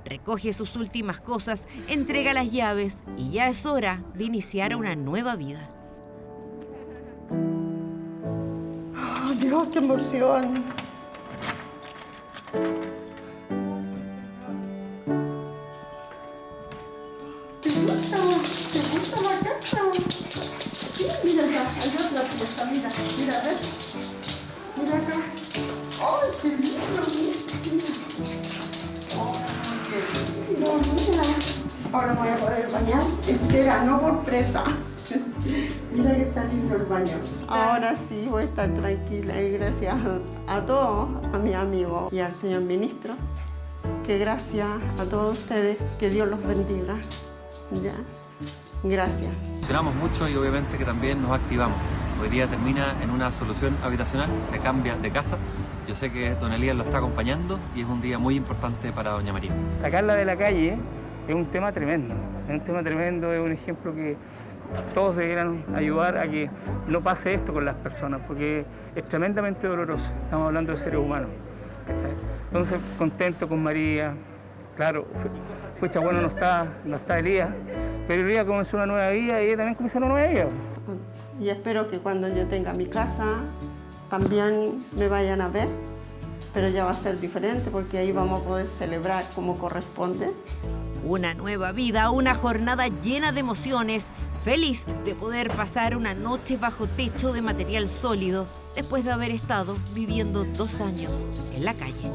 Speaker 4: Recoge sus últimas cosas, entrega las llaves y ya es hora de iniciar una nueva vida.
Speaker 11: ¡Oh, Dios, qué emoción! ¿Te gusta la casa? Sí, mira acá, hay otra puesta, mira, a ver. Mira acá. ¡Ay, qué lindo! ¡Ay, qué lindo! Mira. Ahora me voy a poder bañar. Espera, no por presa. Mira que está lindo el baño. Ahora sí voy a estar tranquila y gracias a todos, a mis amigos y al señor ministro, que gracias a todos ustedes, que Dios los bendiga. Ya, gracias.
Speaker 13: Emocionamos mucho y obviamente que también nos activamos. Hoy día termina en una solución habitacional, se cambia de casa. Yo sé que don Elías lo está acompañando y es un día muy importante para doña María.
Speaker 25: Sacarla de la calle es un tema tremendo, es un ejemplo que todos debieran ayudar a que no pase esto con las personas, porque es tremendamente doloroso. Estamos hablando de seres humanos. Entonces, contento con María. Claro, pucha, bueno, no está Elías, pero Elías comenzó una nueva vida y ella también comenzó una nueva vida.
Speaker 11: Y espero que cuando yo tenga mi casa, también me vayan a ver, pero ya va a ser diferente porque ahí vamos a poder celebrar como corresponde.
Speaker 4: Una nueva vida, una jornada llena de emociones, feliz de poder pasar una noche bajo techo de material sólido después de haber estado viviendo 2 años en la calle.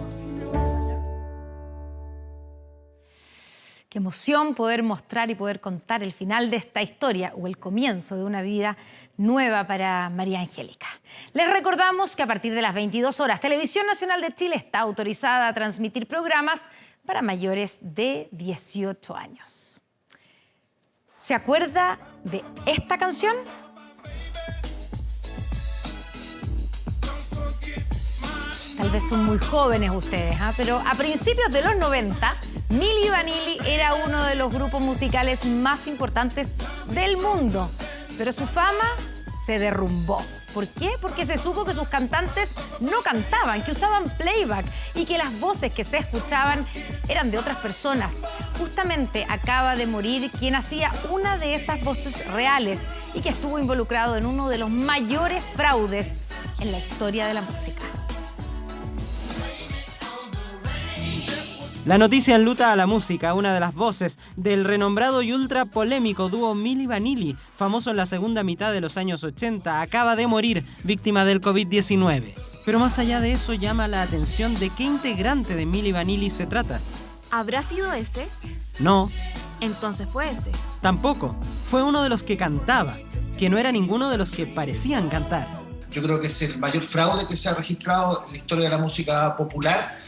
Speaker 1: Qué emoción poder mostrar y poder contar el final de esta historia o el comienzo de una vida nueva para María Angélica. Les recordamos que a partir de las 22 horas, Televisión Nacional de Chile está autorizada a transmitir programas para mayores de 18 años. ¿Se acuerda de esta canción? Tal vez son muy jóvenes ustedes, pero a principios de los 90, Milli Vanilli era uno de los grupos musicales más importantes del mundo, pero su fama se derrumbó. ¿Por qué? Porque se supo que sus cantantes no cantaban, que usaban playback y que las voces que se escuchaban eran de otras personas. Justamente acaba de morir quien hacía una de esas voces reales y que estuvo involucrado en uno de los mayores fraudes en la historia de la música.
Speaker 17: La noticia enluta a la música. Una de las voces del renombrado y ultra polémico dúo Milli Vanilli, famoso en la segunda mitad de los años 80, acaba de morir víctima del COVID-19. Pero más allá de eso, llama la atención de qué integrante de Milli Vanilli se trata.
Speaker 18: ¿Habrá sido ese?
Speaker 17: No.
Speaker 18: Entonces fue ese.
Speaker 17: Tampoco. Fue uno de los que cantaba, que no era ninguno de los que parecían cantar.
Speaker 10: Yo creo que es el mayor fraude que se ha registrado en la historia de la música popular.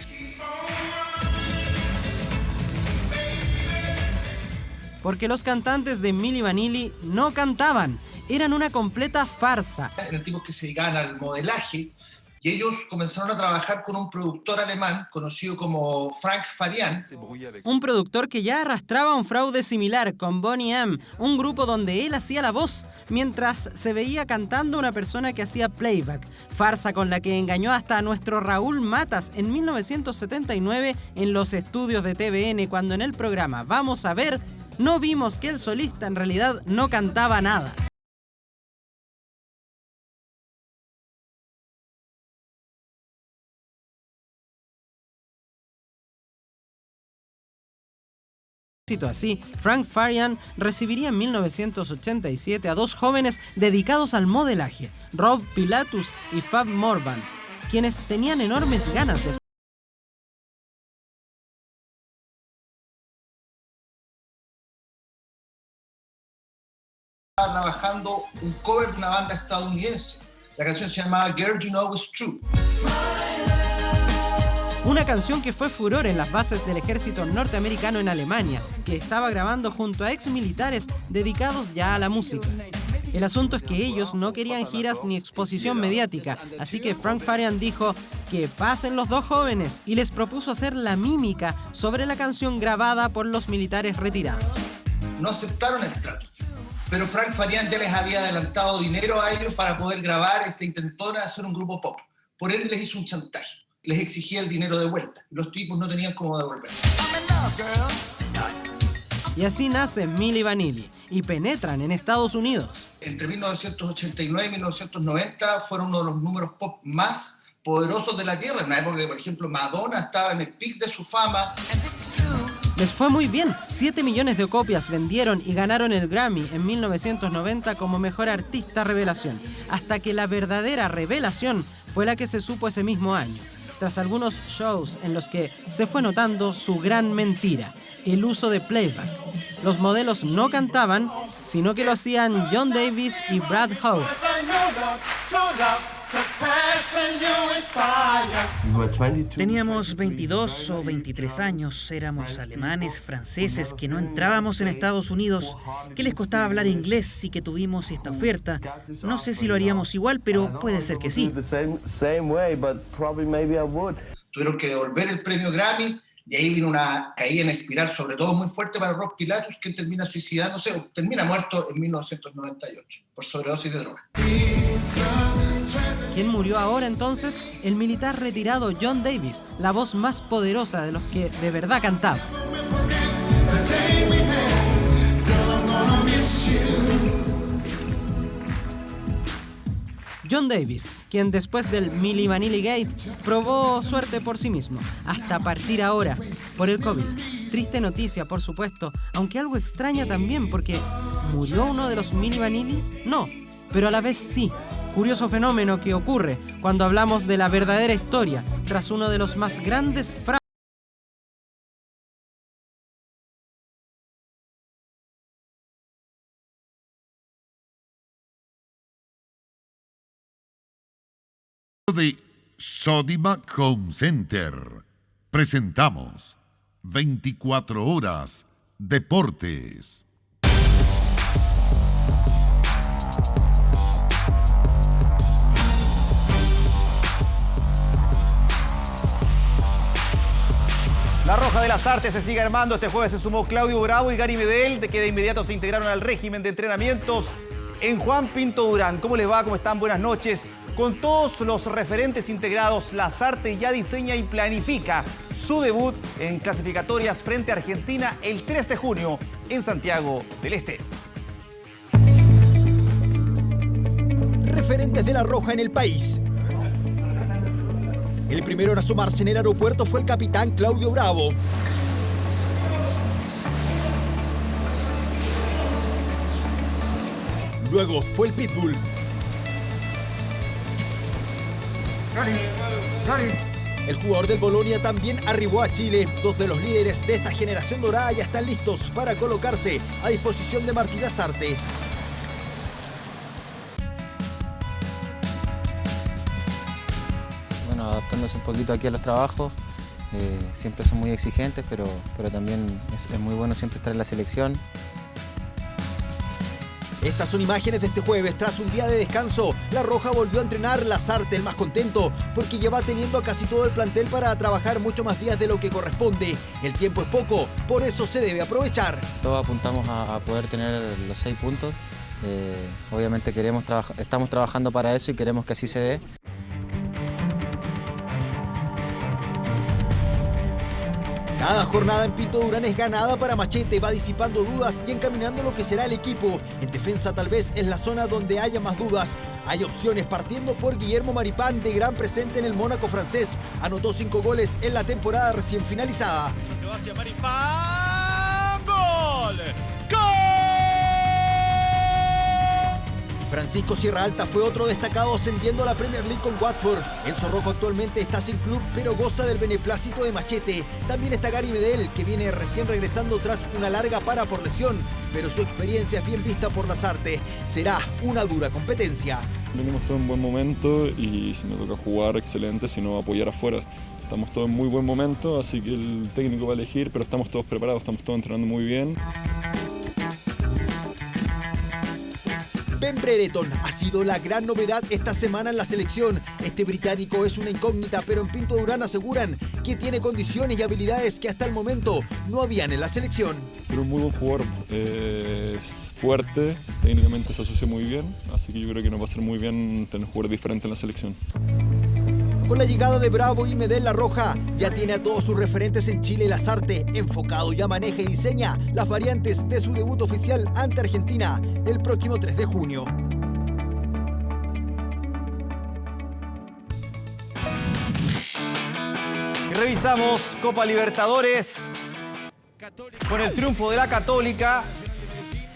Speaker 17: Porque los cantantes de Milli Vanilli no cantaban, eran una completa farsa.
Speaker 10: Eran tipos que se dedicaban al modelaje y ellos comenzaron a trabajar con un productor alemán conocido como Frank Farian.
Speaker 17: Un productor que ya arrastraba un fraude similar con Boney M, un grupo donde él hacía la voz, mientras se veía cantando una persona que hacía playback, farsa con la que engañó hasta a nuestro Raúl Matas en 1979 en los estudios de TVN, cuando en el programa Vamos a ver, no vimos que el solista en realidad no cantaba nada. Así, Frank Farian recibiría en 1987 a 2 jóvenes dedicados al modelaje, Rob Pilatus y Fab Morvan, quienes tenían enormes ganas de
Speaker 10: trabajando un cover de una banda estadounidense. La canción se llamaba Girl You Know It's True.
Speaker 17: Una canción que fue furor en las bases del ejército norteamericano en Alemania, que estaba grabando junto a exmilitares dedicados ya a la música. El asunto es que ellos no querían giras ni exposición mediática, así que Frank Farian dijo que pasen los 2 jóvenes y les propuso hacer la mímica sobre la canción grabada por los militares retirados.
Speaker 10: No aceptaron el trato, pero Frank Farian ya les había adelantado dinero a ellos para poder grabar esta intentona de hacer un grupo pop. Por ende les hizo un chantaje, les exigía el dinero de vuelta. Los tipos no tenían cómo devolverlo.
Speaker 17: Y así nace Milli Vanilli y penetran en Estados Unidos.
Speaker 10: Entre 1989 y 1990 fueron uno de los números pop más poderosos de la Tierra. En una época que, por ejemplo, Madonna estaba en el pic de su fama.
Speaker 17: Les fue muy bien, 7 millones de copias vendieron y ganaron el Grammy en 1990 como Mejor Artista Revelación, hasta que la verdadera revelación fue la que se supo ese mismo año, tras algunos shows en los que se fue notando su gran mentira, el uso de playback. Los modelos no cantaban, sino que lo hacían John Davis y Brad Howe.
Speaker 19: Teníamos 22 o 23 años, éramos alemanes, franceses, que no entrábamos en Estados Unidos, que les costaba hablar inglés y que tuvimos esta oferta. No sé si lo haríamos igual, pero puede ser que sí.
Speaker 10: Tuvieron que devolver el premio Grammy y ahí vino una caída en espiral, sobre todo muy fuerte para Rob Pilatus, que termina suicidándose o termina muerto en 1998 por sobredosis de droga.
Speaker 17: ¿Quién murió ahora entonces? El militar retirado John Davis, la voz más poderosa de los que de verdad cantaban. John Davis, quien después del Milli Vanilli Gate probó suerte por sí mismo, hasta partir ahora por el COVID. Triste noticia, por supuesto, aunque algo extraña también, porque ¿murió uno de los Milli Vanilli? No, pero a la vez sí. Curioso fenómeno que ocurre cuando hablamos de la verdadera historia tras uno de los más grandes fraudes
Speaker 2: de Sodimac Home Center. Presentamos 24 horas Deportes.
Speaker 20: La Roja de las Artes se sigue armando. Este jueves se sumó Claudio Bravo y Gary Medel, que de inmediato se integraron al régimen de entrenamientos en Juan Pinto Durán. ¿Cómo les va? ¿Cómo están? Buenas noches. Con todos los referentes integrados, Lasarte ya diseña y planifica su debut en clasificatorias frente a Argentina el 3 de junio en Santiago del Estero.
Speaker 21: Referentes de La Roja en el país. El primero en asomarse en el aeropuerto fue el capitán Claudio Bravo. Luego fue el Pitbull. El jugador del Bolonia también arribó a Chile. Dos de los líderes de esta generación dorada ya están listos para colocarse a disposición de Martín Lasarte.
Speaker 22: Bueno, adaptándose un poquito aquí a los trabajos. Siempre son muy exigentes, pero también es muy bueno siempre estar en la selección.
Speaker 21: Estas son imágenes de este jueves. Tras un día de descanso, La Roja volvió a entrenar. Lasarte, el más contento, porque lleva teniendo a casi todo el plantel para trabajar mucho más días de lo que corresponde. El tiempo es poco, por eso se debe aprovechar.
Speaker 22: Todos apuntamos a poder tener los 6 puntos. Obviamente estamos trabajando para eso y queremos que así se dé.
Speaker 21: Cada jornada en Pinto Durán es ganada para Machete, va disipando dudas y encaminando lo que será el equipo. En defensa tal vez es la zona donde haya más dudas. Hay opciones partiendo por Guillermo Maripán, de gran presente en el Mónaco francés. Anotó 5 goles en la temporada recién finalizada.
Speaker 12: Hacia Maripán, ¡gol! ¡Gol!
Speaker 21: Francisco Sierra Alta fue otro destacado ascendiendo a la Premier League con Watford. Enzo Rocco actualmente está sin club, pero goza del beneplácito de Machete. También está Gary Medel, que viene recién regresando tras una larga para por lesión, pero su experiencia es bien vista por Lasarte. Será una dura competencia.
Speaker 23: Venimos todos en buen momento y si me toca jugar, excelente, si no apoyar afuera. Estamos todos en muy buen momento, así que el técnico va a elegir, pero estamos todos preparados, estamos todos entrenando muy bien.
Speaker 21: Ben Brereton ha sido la gran novedad esta semana en la selección. Este británico es una incógnita, pero en Pinto Durán aseguran que tiene condiciones y habilidades que hasta el momento no habían en la selección.
Speaker 23: Pero un muy buen jugador, es fuerte, técnicamente se asocia muy bien, así que yo creo que nos va a hacer muy bien tener jugadores diferentes en la selección.
Speaker 21: Con la llegada de Bravo y Medel, La Roja ya tiene a todos sus referentes en Chile. Lasarte, enfocado, ya maneja y diseña las variantes de su debut oficial ante Argentina el próximo 3 de junio.
Speaker 20: Y revisamos Copa Libertadores con el triunfo de la Católica,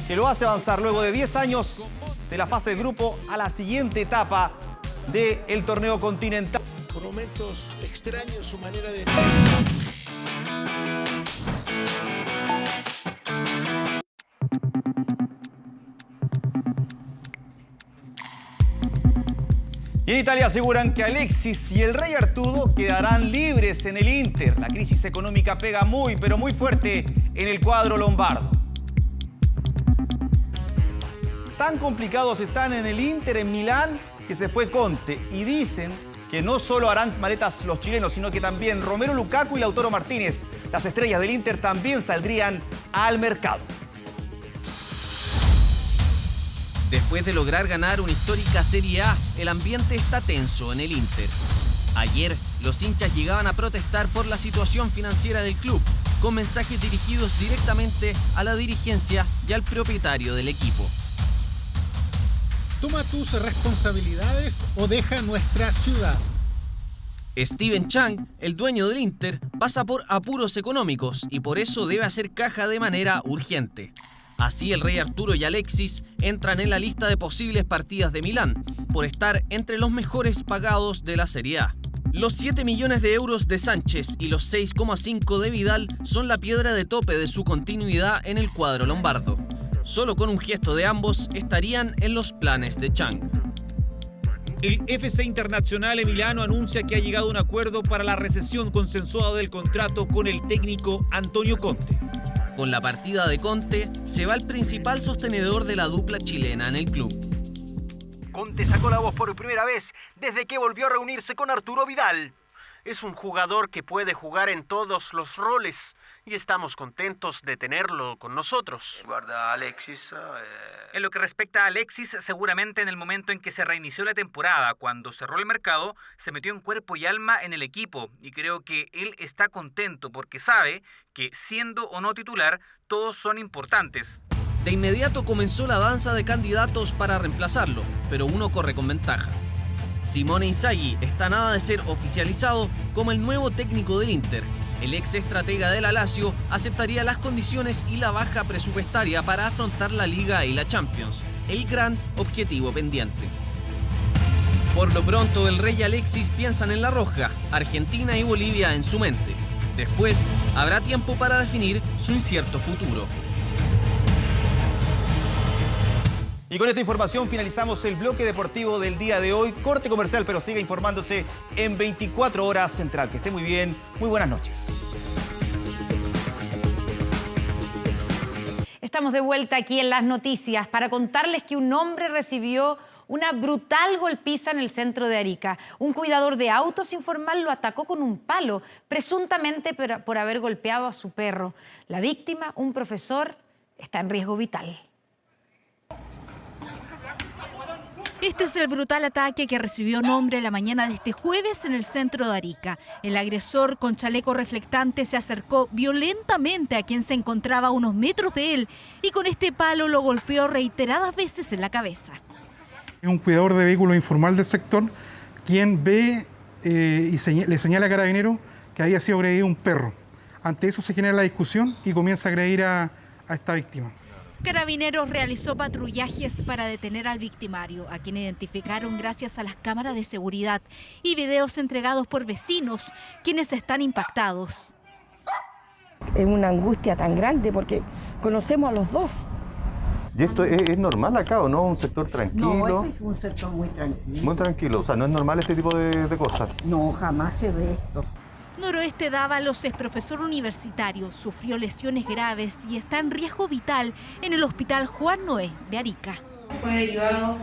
Speaker 20: que lo hace avanzar luego de 10 años de la fase de grupo a la siguiente etapa del torneo continental.
Speaker 24: Por momentos extraños su manera de...
Speaker 20: Y en Italia aseguran que Alexis y el Rey Arturo quedarán libres en el Inter. La crisis económica pega muy, pero muy fuerte en el cuadro lombardo. Tan complicados están en el Inter, en Milán, que se fue Conte. Y dicen que no solo harán maletas los chilenos, sino que también Romelu Lukaku y Lautaro Martínez, las estrellas del Inter, también saldrían al mercado.
Speaker 26: Después de lograr ganar una histórica Serie A, el ambiente está tenso en el Inter. Ayer, los hinchas llegaban a protestar por la situación financiera del club, con mensajes dirigidos directamente a la dirigencia y al propietario del equipo.
Speaker 24: toma tus responsabilidades o deja nuestra ciudad.
Speaker 26: Steven Chang, el dueño del Inter, pasa por apuros económicos y por eso debe hacer caja de manera urgente. Así el Rey Arturo y Alexis entran en la lista de posibles partidas de Milán, por estar entre los mejores pagados de la Serie A. Los 7 millones de euros de Sánchez y los 6,5 de Vidal son la piedra de tope de su continuidad en el cuadro lombardo. Solo con un gesto de ambos estarían en los planes de Chang.
Speaker 20: El FC Internazionale Milano anuncia que ha llegado a un acuerdo para la rescisión consensuada del contrato con el técnico Antonio Conte.
Speaker 26: Con la partida de Conte, se va el principal sostenedor de la dupla chilena en el club.
Speaker 21: Conte sacó la voz por primera vez desde que volvió a reunirse con Arturo Vidal.
Speaker 24: Es un jugador que puede jugar en todos los roles y estamos contentos de tenerlo con nosotros.
Speaker 5: Guarda Alexis.
Speaker 6: En lo que respecta a Alexis, seguramente en el momento en que se reinició la temporada, cuando cerró el mercado, se metió en cuerpo y alma en el equipo y creo que él está contento porque sabe que siendo o no titular, todos son importantes.
Speaker 26: De inmediato comenzó la danza de candidatos para reemplazarlo, pero uno corre con ventaja. Simone Inzaghi está nada de ser oficializado como el nuevo técnico del Inter. El ex estratega del Lazio aceptaría las condiciones y la baja presupuestaria para afrontar la Liga y la Champions, el gran objetivo pendiente. Por lo pronto, el Rey y Alexis piensan en La Roja, Argentina y Bolivia en su mente. Después, habrá tiempo para definir su incierto futuro.
Speaker 20: Y con esta información finalizamos el bloque deportivo del día de hoy. Corte comercial, pero siga informándose en 24 Horas Central. Que esté muy bien. Muy buenas noches.
Speaker 1: Estamos de vuelta aquí en las noticias para contarles que un hombre recibió una brutal golpiza en el centro de Arica. Un cuidador de autos informal lo atacó con un palo, presuntamente por haber golpeado a su perro. La víctima, un profesor, está en riesgo vital.
Speaker 9: Este es el brutal ataque que recibió un hombre la mañana de este jueves en el centro de Arica. El agresor con chaleco reflectante se acercó violentamente a quien se encontraba a unos metros de él y con este palo lo golpeó reiteradas veces en la cabeza.
Speaker 14: Es un cuidador de vehículos informal del sector quien ve y le señala a Carabineros que había sido agredido un perro. Ante eso se genera la discusión y comienza a agredir a esta víctima.
Speaker 9: Carabineros realizó patrullajes para detener al victimario, a quien identificaron gracias a las cámaras de seguridad y videos entregados por vecinos, quienes están impactados.
Speaker 11: Es una angustia tan grande porque conocemos a los dos.
Speaker 15: ¿Y esto es normal acá o no? ¿Un sector tranquilo?
Speaker 11: No, es un sector muy tranquilo.
Speaker 15: Muy tranquilo, o sea, ¿no es normal este tipo de cosas?
Speaker 11: No, jamás se ve esto.
Speaker 9: Noroeste Dávalos es profesor universitario, sufrió lesiones graves y está en riesgo vital en el Hospital Juan Noé de Arica.
Speaker 16: Fue derivado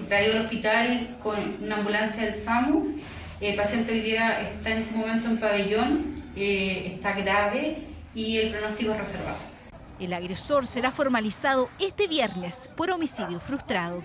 Speaker 16: y traído al hospital con una ambulancia del SAMU. El paciente hoy día está en este momento en pabellón, está grave y el pronóstico es reservado.
Speaker 9: El agresor será formalizado este viernes por homicidio frustrado.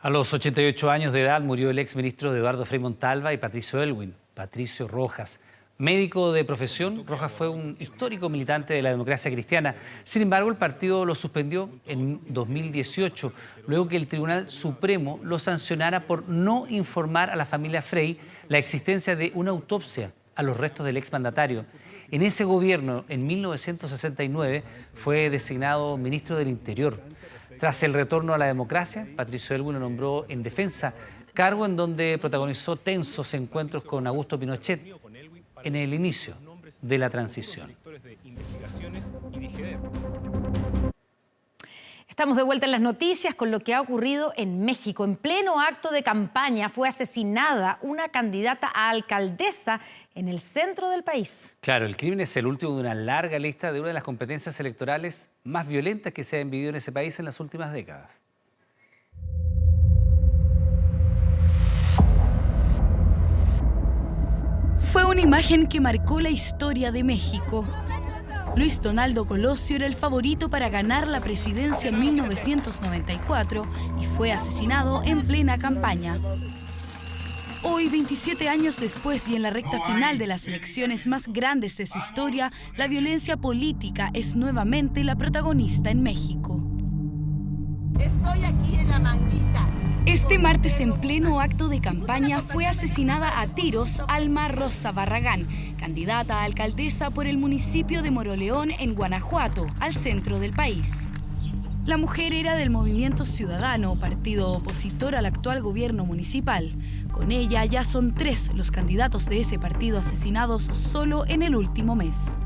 Speaker 3: A los 88 años de edad murió el exministro Eduardo Frei Montalva y Patricio Aylwin. Patricio Rojas. Médico de profesión, Rojas fue un histórico militante de la democracia cristiana. Sin embargo, el partido lo suspendió en 2018, luego que el Tribunal Supremo lo sancionara por no informar a la familia Frei la existencia de una autopsia a los restos del exmandatario. En ese gobierno, en 1969, fue designado ministro del Interior. Tras el retorno a la democracia, Patricio Aylwin lo nombró en defensa, cargo en donde protagonizó tensos encuentros con Augusto Pinochet en el inicio de la transición.
Speaker 1: Estamos de vuelta en las noticias con lo que ha ocurrido en México. En pleno acto de campaña fue asesinada una candidata a alcaldesa en el centro del país.
Speaker 3: Claro, el crimen es el último de una larga lista de una de las competencias electorales más violentas que se han vivido en ese país en las últimas décadas.
Speaker 27: Fue una imagen que marcó la historia de México. Luis Donaldo Colosio era el favorito para ganar la presidencia en 1994 y fue asesinado en plena campaña. Hoy, 27 años después y en la recta final de las elecciones más grandes de su historia, la violencia política es nuevamente la protagonista en México.
Speaker 11: Estoy aquí en la Manguita.
Speaker 27: Este martes, en pleno acto de campaña, fue asesinada a tiros Alma Rosa Barragán, candidata a alcaldesa por el municipio de Moroleón, en Guanajuato, al centro del país. La mujer era del Movimiento Ciudadano, partido opositor al actual gobierno municipal. Con ella ya son 3 los candidatos de ese partido asesinados solo en el último mes.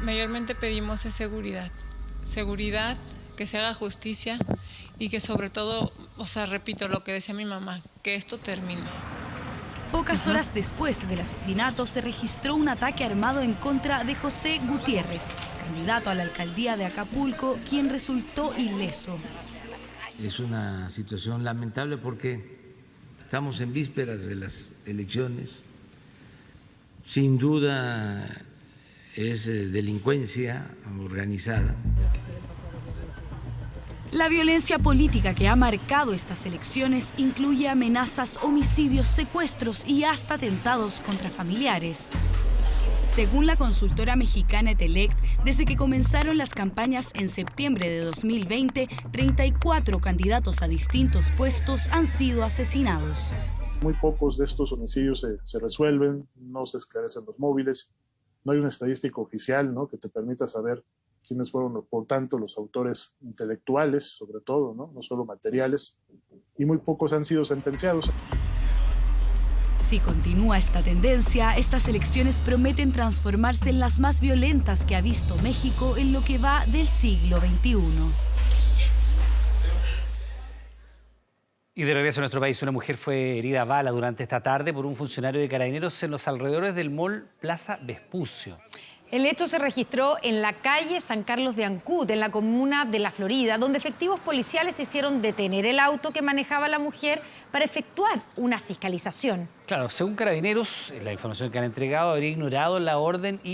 Speaker 4: Mayormente pedimos seguridad. Seguridad, que se haga justicia y que sobre todo, repito lo que decía mi mamá, que esto termine.
Speaker 27: Pocas horas después del asesinato se registró un ataque armado en contra de José Gutiérrez, candidato a la alcaldía de Acapulco, quien resultó ileso.
Speaker 5: Es una situación lamentable porque estamos en vísperas de las elecciones. Sin duda es delincuencia organizada.
Speaker 27: La violencia política que ha marcado estas elecciones incluye amenazas, homicidios, secuestros y hasta atentados contra familiares. Según la consultora mexicana Etelect, desde que comenzaron las campañas en septiembre de 2020, 34 candidatos a distintos puestos han sido asesinados.
Speaker 7: Muy pocos de estos homicidios se resuelven, no se esclarecen los móviles, no hay una estadística oficial, ¿no?, que te permita saber quiénes fueron, por tanto, los autores intelectuales, sobre todo, no solo materiales, y muy pocos han sido sentenciados.
Speaker 27: Si continúa esta tendencia, estas elecciones prometen transformarse en las más violentas que ha visto México en lo que va del siglo XXI.
Speaker 3: Y de regreso a nuestro país, una mujer fue herida a bala durante esta tarde por un funcionario de Carabineros en los alrededores del mall Plaza Vespucio.
Speaker 1: El hecho se registró en la calle San Carlos de Ancud, en la comuna de La Florida, donde efectivos policiales hicieron detener el auto que manejaba la mujer para efectuar una fiscalización.
Speaker 3: Claro, según Carabineros, la información que han entregado habría ignorado la orden y